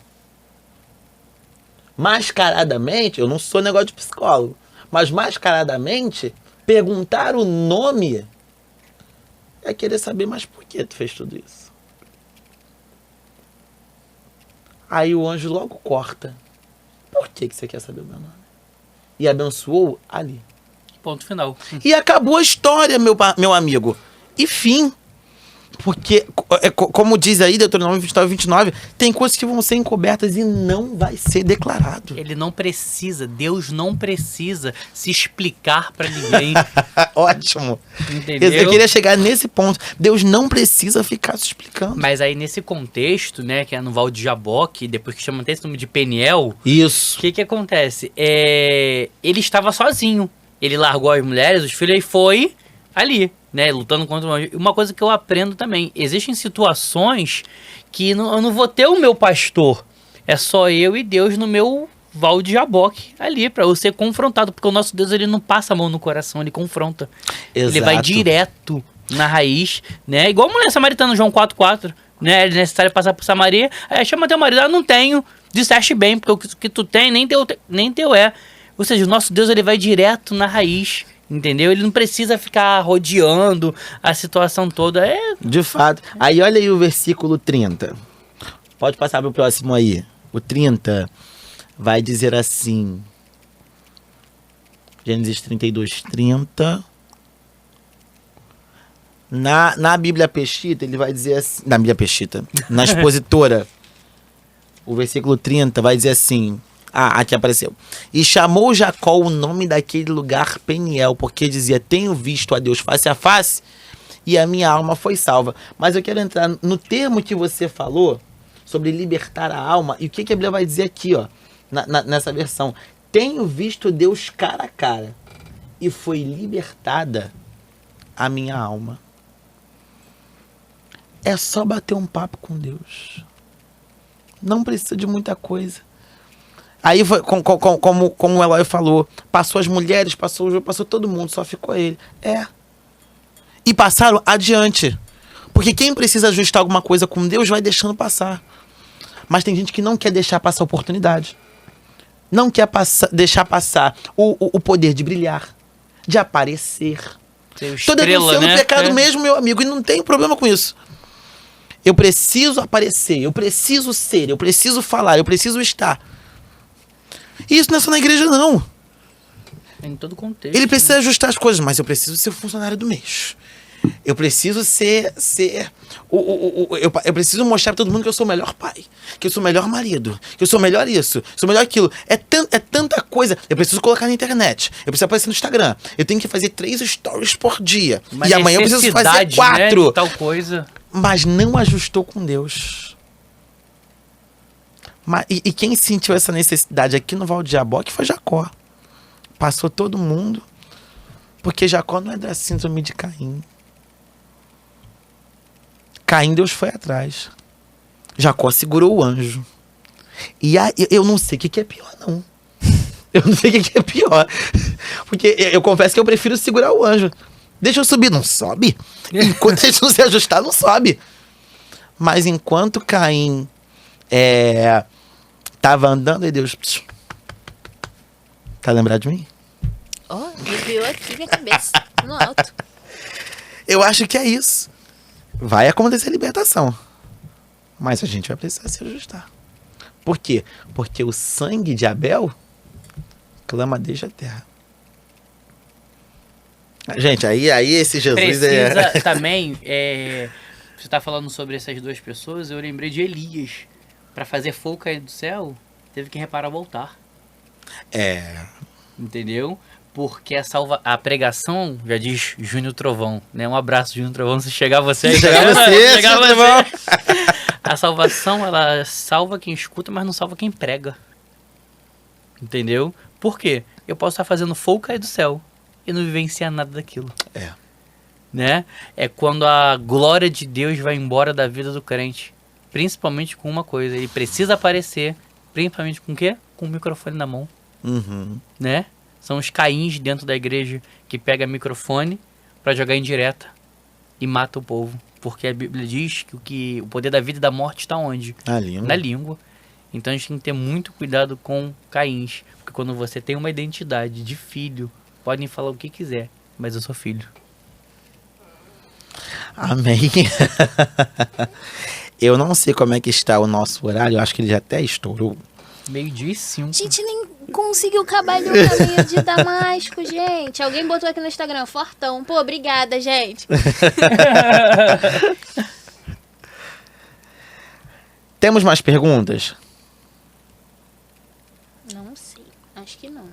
Mascaradamente, eu não sou negócio de psicólogo, mas mascaradamente, perguntar o nome é querer saber, mas por que tu fez tudo isso? Aí o anjo logo corta. Por que você quer saber o meu nome? E abençoou ali. Ponto final. E acabou a história, meu amigo. E fim. Porque, como diz aí, Deuteronômio 29, 29, tem coisas que vão ser encobertas e não vai ser declarado. Ele não precisa, Deus não precisa se explicar pra ninguém. Ótimo. Entendeu? Eu queria chegar nesse ponto. Deus não precisa ficar se explicando. Mas aí nesse contexto, né, que é no Val de Jaboque, depois que chama até esse nome de Peniel, Isso. o que acontece? Ele estava sozinho. Ele largou as mulheres, os filhos, e foi ali, né, lutando contra uma coisa que eu aprendo também. Existem situações que eu não vou ter o meu pastor. É só eu e Deus no meu Val de Jaboque ali, para eu ser confrontado. Porque o nosso Deus, ele não passa a mão no coração, ele confronta. Exato. Ele vai direto na raiz, né? Igual a mulher samaritana, João 4,4, né? É necessário passar por Samaria. Aí chama teu marido, não tenho. Disseste bem, porque o que tu tem, nem teu é. Ou seja, o nosso Deus, ele vai direto na raiz, entendeu? Ele não precisa ficar rodeando a situação toda. De fato. Aí olha aí o versículo 30. Pode passar pro próximo aí. O 30 vai dizer assim. Gênesis 32, 30. Na Bíblia Peshitta, ele vai dizer assim. Na Bíblia Peshitta. Na expositora. O versículo 30 vai dizer assim. Ah, aqui apareceu. E chamou Jacó o nome daquele lugar Peniel, porque dizia, tenho visto a Deus face a face, e a minha alma foi salva. Mas eu quero entrar no termo que você falou, sobre libertar a alma, e o que a Bíblia vai dizer aqui, ó, nessa versão. Tenho visto Deus cara a cara, e foi libertada a minha alma. É só bater um papo com Deus. Não precisa de muita coisa. Aí, foi, como o Eloy falou, passou as mulheres, passou todo mundo, só ficou ele. E passaram adiante. Porque quem precisa ajustar alguma coisa com Deus vai deixando passar. Mas tem gente que não quer deixar passar a oportunidade. Não quer deixar passar o poder de brilhar, de aparecer. Estou denunciando o pecado mesmo, meu amigo, e não tem problema com isso. Eu preciso aparecer, eu preciso ser, eu preciso falar, eu preciso estar. E isso não é só na igreja, não. Em todo contexto. Ele precisa ajustar as coisas, mas eu preciso ser o funcionário do mês. Eu preciso eu preciso mostrar pra todo mundo que eu sou o melhor pai, que eu sou o melhor marido, que eu sou o melhor isso, sou o melhor aquilo. É tanta coisa. Eu preciso colocar na internet, eu preciso aparecer no Instagram, eu tenho que fazer 3 stories por dia. Uma e amanhã eu preciso fazer necessidade, 4. né, de tal coisa. Mas não ajustou com Deus. E quem sentiu essa necessidade aqui no Val de Jaboque foi Jacó. Passou todo mundo, porque Jacó não é da síndrome de Caim. Caim, Deus foi atrás. Jacó segurou o anjo. E aí, eu não sei o que é pior, não. Eu não sei o que é pior. Porque eu confesso que eu prefiro segurar o anjo. Deixa eu subir, não sobe. Enquanto a gente não se ajustar, não sobe. Mas enquanto Caim tava andando, e Deus... Tá lembrado de mim? Ó, desviou aqui minha cabeça, no alto. Eu acho que é isso. Vai acontecer libertação. Mas a gente vai precisar se ajustar. Por quê? Porque o sangue de Abel clama desde a terra. Gente, aí esse Jesus Precisa também, você tá falando sobre essas 2 pessoas, eu lembrei de Elias. Para fazer fogo cair do céu, teve que reparar o altar. Entendeu? Porque a pregação, já diz Júnior Trovão, né? Um abraço, Júnior Trovão, se chegar você... Chegar você. A salvação, ela salva quem escuta, mas não salva quem prega. Entendeu? Por quê? Eu posso estar fazendo fogo cair do céu e não vivenciar nada daquilo. Né? É quando a glória de Deus vai embora da vida do crente. Principalmente com uma coisa, ele precisa aparecer, principalmente com o quê? Com o microfone na mão. Né? São os Caíns dentro da igreja que pega microfone para jogar em direta e mata o povo. Porque a Bíblia diz que o poder da vida e da morte está onde? Na língua. Então a gente tem que ter muito cuidado com Caíns. Porque quando você tem uma identidade de filho, podem falar o que quiser, mas eu sou filho. Amém. Eu não sei como é que está o nosso horário, eu acho que ele já até estourou. 12:05. Gente, nem conseguiu acabar o caminho de Damasco, gente. Alguém botou aqui no Instagram, fortão. Pô, obrigada, gente. Temos mais perguntas? Não sei, acho que não.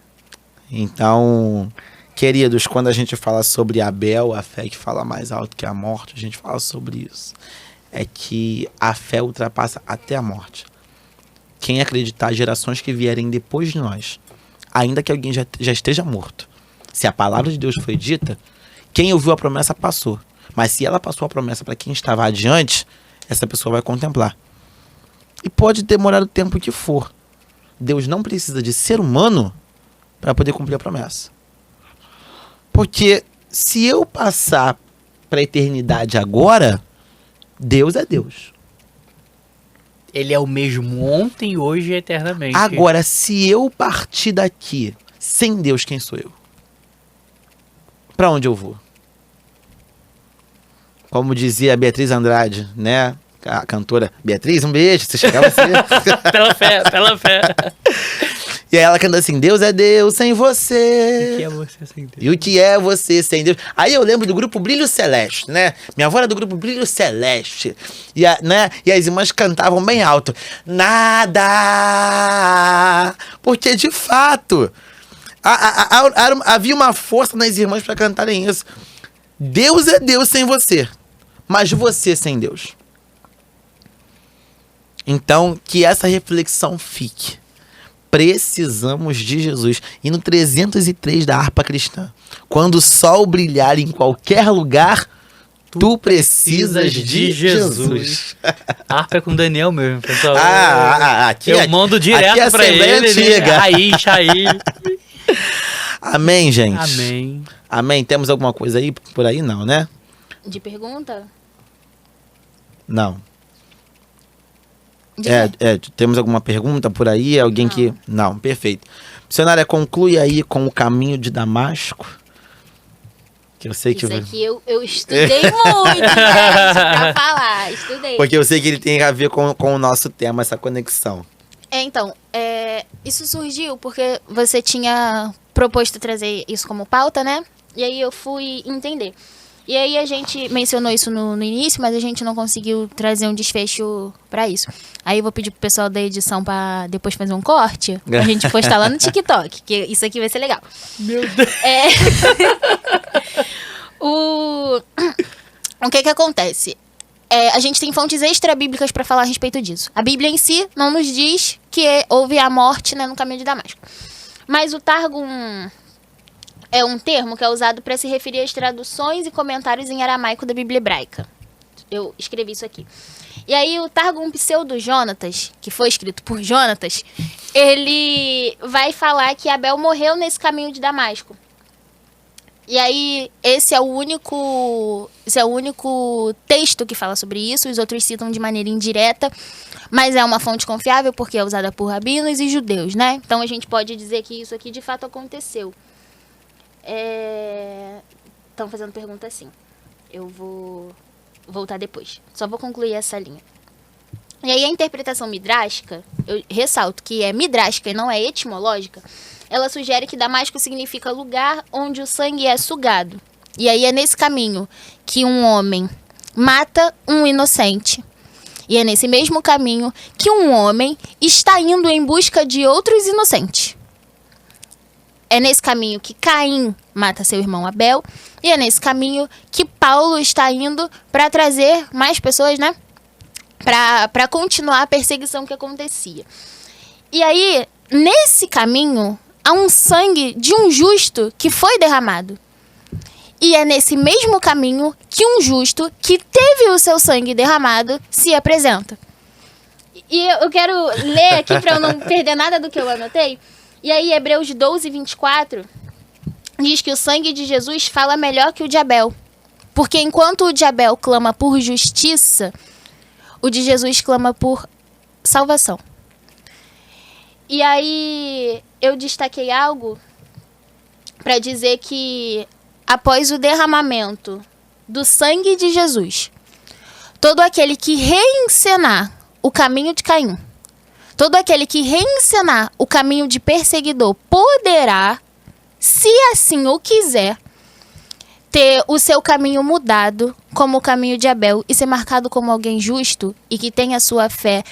Então, queridos, quando a gente fala sobre Abel, a fé que fala mais alto que a morte, a gente fala sobre isso. É que a fé ultrapassa até a morte. Quem acreditar, gerações que vierem depois de nós, ainda que alguém já esteja morto, se a palavra de Deus foi dita, quem ouviu a promessa passou. Mas se ela passou a promessa para quem estava adiante, essa pessoa vai contemplar. E pode demorar o tempo que for. Deus não precisa de ser humano para poder cumprir a promessa. Porque se eu passar para a eternidade agora, Deus é Deus. Ele é o mesmo ontem, hoje e eternamente. Agora, se eu partir daqui sem Deus, quem sou eu? Para onde eu vou? Como dizia a Beatriz Andrade, né? A cantora Beatriz, um beijo, se chegar você. Pela fé, pela fé. E aí ela canta assim, Deus é Deus sem você. O que é você sem Deus? E o que é você sem Deus? Aí eu lembro do grupo Brilho Celeste, né? Minha avó era do grupo Brilho Celeste. E as irmãs cantavam bem alto. Nada! Porque, de fato, havia uma força nas irmãs para cantarem isso. Deus é Deus sem você, mas você sem Deus. Então, que essa reflexão fique. Precisamos de Jesus. E no 303 da harpa cristã, quando o sol brilhar em qualquer lugar, tu precisas de Jesus. A harpa é com Daniel mesmo, pessoal. Aqui eu mando direto pra ele. Antiga. Aí. Amém, gente. Amém. Amém. Temos alguma coisa aí por aí? Não, né? De pergunta? Não. Temos alguma pergunta por aí? Alguém Não. que... Não, perfeito. Missionária, conclui aí com o caminho de Damasco. Que eu sei que... Isso aqui eu estudei muito, gente, pra falar. Estudei. Porque eu sei que ele tem a ver com o nosso tema, essa conexão. Então, isso surgiu porque você tinha proposto trazer isso como pauta, né? E aí eu fui entender. E aí a gente mencionou isso no início, mas a gente não conseguiu trazer um desfecho pra isso. Aí eu vou pedir pro pessoal da edição pra depois fazer um corte, pra gente postar lá no TikTok, que isso aqui vai ser legal. Meu Deus. O que acontece? A gente tem fontes extra-bíblicas pra falar a respeito disso. A Bíblia em si não nos diz que houve a morte, né, no caminho de Damasco. Mas o Targum é um termo que é usado para se referir às traduções e comentários em aramaico da Bíblia hebraica. Eu escrevi isso aqui. E aí o Targum Pseudo-Jonatas, que foi escrito por Jonatas, ele vai falar que Abel morreu nesse caminho de Damasco. E aí esse é o único texto que fala sobre isso. Os outros citam de maneira indireta, mas é uma fonte confiável porque é usada por rabinos e judeus, né? Então a gente pode dizer que isso aqui de fato aconteceu. Estão fazendo pergunta assim. Eu vou voltar depois. Só vou concluir essa linha. E aí a interpretação midrástica, eu ressalto que é midrástica e não é etimológica, ela sugere que Damasco significa lugar onde o sangue é sugado. E aí é nesse caminho que um homem mata um inocente. E é nesse mesmo caminho que um homem está indo em busca de outros inocentes. É nesse caminho que Caim mata seu irmão Abel. E é nesse caminho que Paulo está indo para trazer mais pessoas, né? Para continuar a perseguição que acontecia. E aí, nesse caminho, há um sangue de um justo que foi derramado. E é nesse mesmo caminho que um justo que teve o seu sangue derramado se apresenta. E eu quero ler aqui para eu não perder nada do que eu anotei. E aí, Hebreus 12, 24, diz que o sangue de Jesus fala melhor que o de Abel. Porque enquanto o de Abel clama por justiça, o de Jesus clama por salvação. E aí, eu destaquei algo para dizer que após o derramamento do sangue de Jesus, todo aquele que reencenar o caminho de Caim, todo aquele que reencenar o caminho de perseguidor poderá, se assim o quiser, ter o seu caminho mudado como o caminho de Abel e ser marcado como alguém justo e que tenha a sua fé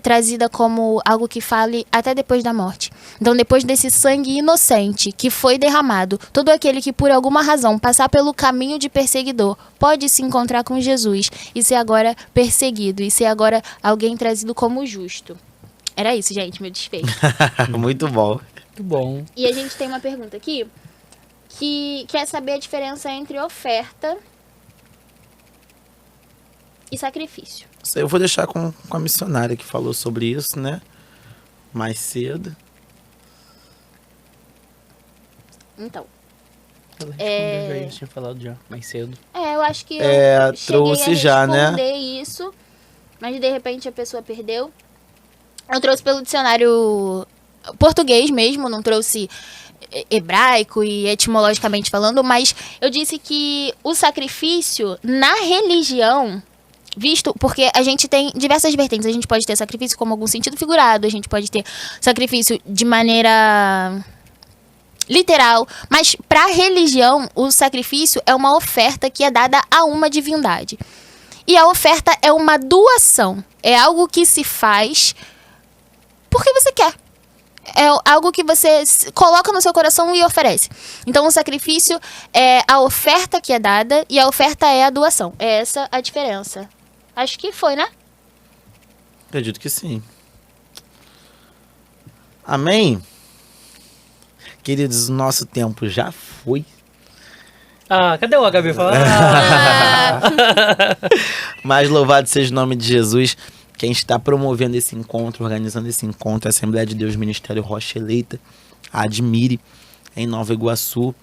trazida como algo que fale até depois da morte. Então, depois desse sangue inocente que foi derramado, todo aquele que por alguma razão passar pelo caminho de perseguidor pode se encontrar com Jesus e ser agora perseguido e ser agora alguém trazido como justo. Era isso, gente, meu desfecho. Muito bom. Muito bom. E a gente tem uma pergunta aqui que quer saber a diferença entre oferta e sacrifício. Isso aí eu vou deixar com a missionária que falou sobre isso, né? Mais cedo. Então, Ela respondeu, já tinha falado já, mais cedo. eu acho que eu trouxe cheguei a já, né? responder isso, mas de repente a pessoa perdeu. Eu trouxe pelo dicionário português mesmo, não trouxe hebraico e etimologicamente falando, mas eu disse que o sacrifício na religião, visto, porque a gente tem diversas vertentes, a gente pode ter sacrifício como algum sentido figurado, a gente pode ter sacrifício de maneira literal, mas para a religião, o sacrifício é uma oferta que é dada a uma divindade. E a oferta é uma doação, é algo que se faz porque você quer. É algo que você coloca no seu coração e oferece. Então, o sacrifício é a oferta que é dada e a oferta é a doação. É essa a diferença. Acho que foi, né? Acredito que sim. Amém? Queridos, nosso tempo já foi. Ah, cadê o HB falando? Mas louvado seja o nome de Jesus. Quem está promovendo esse encontro, organizando esse encontro, a Assembleia de Deus Ministério Rocha Eleita, a Admire, em Nova Iguaçu.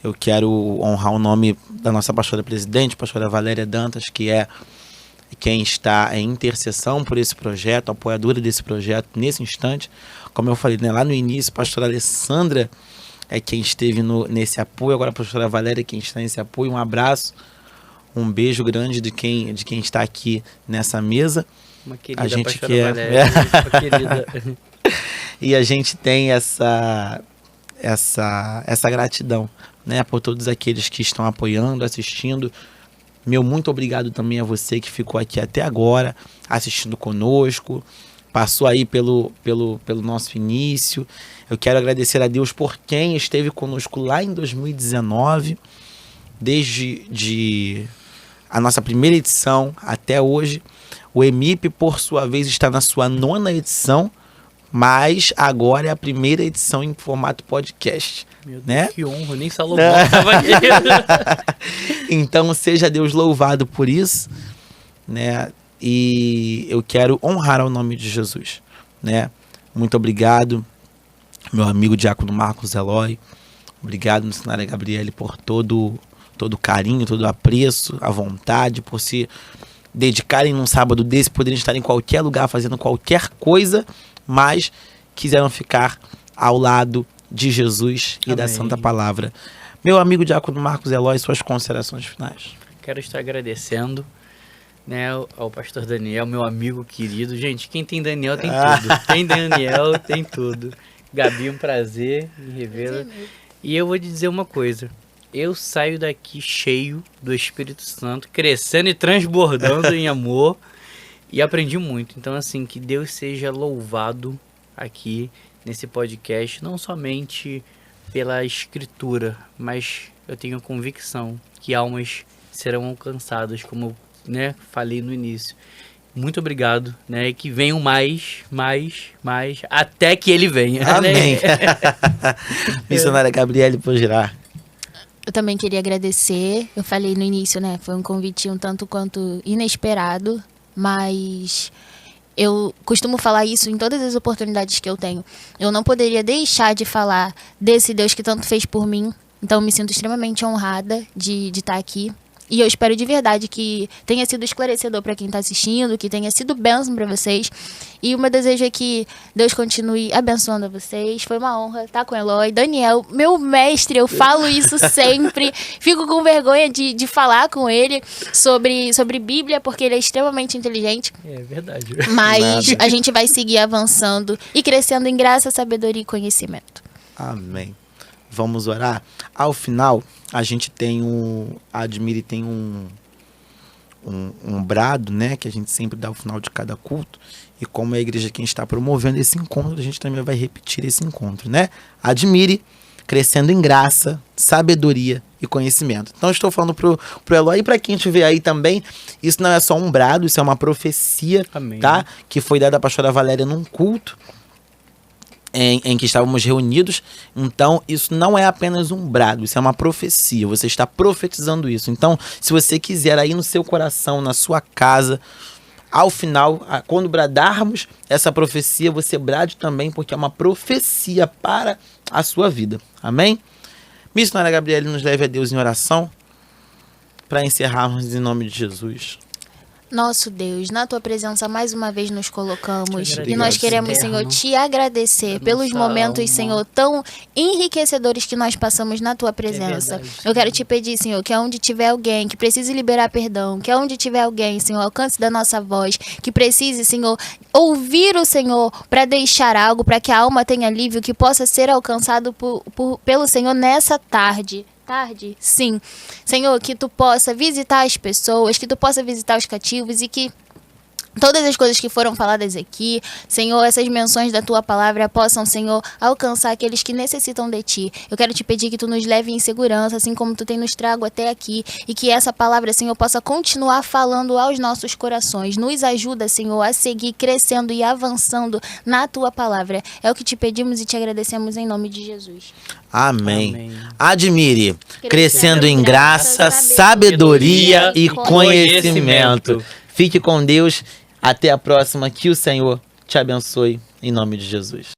Eu quero honrar o nome da nossa pastora presidente, pastora Valéria Dantas, que é quem está em intercessão por esse projeto, apoiadora desse projeto nesse instante. Como eu falei, né, lá no início, a pastora Alessandra é quem esteve nesse apoio, agora a pastora Valéria é quem está nesse apoio. Um abraço, um beijo grande de quem está aqui nessa mesa. Uma querida A gente pastora que é... Valéria, uma querida. E a gente tem essa gratidão, né, por todos aqueles que estão apoiando, assistindo. Meu muito obrigado também a você que ficou aqui até agora, assistindo conosco, passou aí pelo nosso início. Eu quero agradecer a Deus por quem esteve conosco lá em 2019, desde a nossa primeira edição até hoje. O EMIP, por sua vez, está na sua 9ª edição, mas agora é a primeira edição em formato podcast. Meu Deus, né? que honra, nem Salomão estava aqui. Então seja Deus louvado por isso, né? E eu quero honrar ao nome de Jesus, né? Muito obrigado, meu amigo Diácono Marcos Eloy. Obrigado, missionária Gabriele, por todo o carinho, todo o apreço, a vontade, por se dedicarem num sábado desse, poderiam estar em qualquer lugar fazendo qualquer coisa, mas quiseram ficar ao lado de Jesus e Amém. da Santa Palavra. Meu amigo Diácono Marcos Eloy, suas considerações finais. Quero estar agradecendo, né, ao pastor Daniel, meu amigo querido. Gente, quem tem Daniel tem tudo. Tem Daniel, tem tudo. Gabi, um prazer em revê-la. E eu vou te dizer uma coisa. Eu saio daqui cheio do Espírito Santo, crescendo e transbordando em amor. E aprendi muito. Então, assim, que Deus seja louvado aqui nesse podcast, não somente pela escritura, mas eu tenho convicção que almas serão alcançadas, como, né, falei no início. Muito obrigado, né, e que venham mais, até que ele venha. Amém. Né? Missionária Gabriele, por girar. Eu também queria agradecer. Eu falei no início, né? Foi um convite um tanto quanto inesperado, mas eu costumo falar isso em todas as oportunidades que eu tenho. Eu não poderia deixar de falar desse Deus que tanto fez por mim. Então, eu me sinto extremamente honrada de estar aqui. E eu espero de verdade que tenha sido esclarecedor para quem está assistindo, que tenha sido bênção para vocês. E o meu desejo é que Deus continue abençoando a vocês. Foi uma honra estar com o Eloy. Daniel, meu mestre, eu falo isso sempre. Fico com vergonha de falar com ele sobre Bíblia, porque ele é extremamente inteligente. É verdade. Mas a gente vai seguir avançando e crescendo em graça, sabedoria e conhecimento. Amém. Vamos orar? Ao final, a gente tem a Admire tem um brado, né, que a gente sempre dá ao final de cada culto. E como é a igreja quem está promovendo esse encontro, a gente também vai repetir esse encontro, né? Admire, crescendo em graça, sabedoria e conhecimento. Então, eu estou falando pro Eloy e para quem estiver aí também, isso não é só um brado, isso é uma profecia, Amém. tá? Que foi dada à pastora Valéria num culto em que estávamos reunidos. Então, isso não é apenas um brado, isso é uma profecia. Você está profetizando isso. Então, se você quiser aí no seu coração, na sua casa, ao final, quando bradarmos essa profecia, você brade também, porque é uma profecia para a sua vida. Amém? Missionária Gabriele, nos leve a Deus em oração para encerrarmos em nome de Jesus. Nosso Deus, na tua presença mais uma vez nos colocamos Te e nós agradeço, queremos, Eterno, Senhor, te agradecer da pelos nossa momentos, alma. Senhor, tão enriquecedores que nós passamos na tua presença. verdade, Eu quero te pedir, Senhor, que aonde tiver alguém que precise liberar perdão, que aonde tiver alguém, Senhor, alcance da nossa voz, que precise, Senhor, ouvir o Senhor para deixar algo, para que a alma tenha alívio, que possa ser alcançado pelo Senhor nessa tarde. Sim. Senhor, que tu possa visitar as pessoas, que tu possa visitar os cativos e que todas as coisas que foram faladas aqui, Senhor, essas menções da tua palavra possam, Senhor, alcançar aqueles que necessitam de ti. Eu quero te pedir que tu nos leve em segurança, assim como tu tem nos trago até aqui, e que essa palavra, Senhor, possa continuar falando aos nossos corações. Nos ajuda, Senhor, a seguir crescendo e avançando na tua palavra. É o que te pedimos e te agradecemos em nome de Jesus. Amém. Amém. Admire, crescendo em graça, sabedoria e conhecimento. Fique com Deus. Até a próxima. Que o Senhor te abençoe. Em nome de Jesus.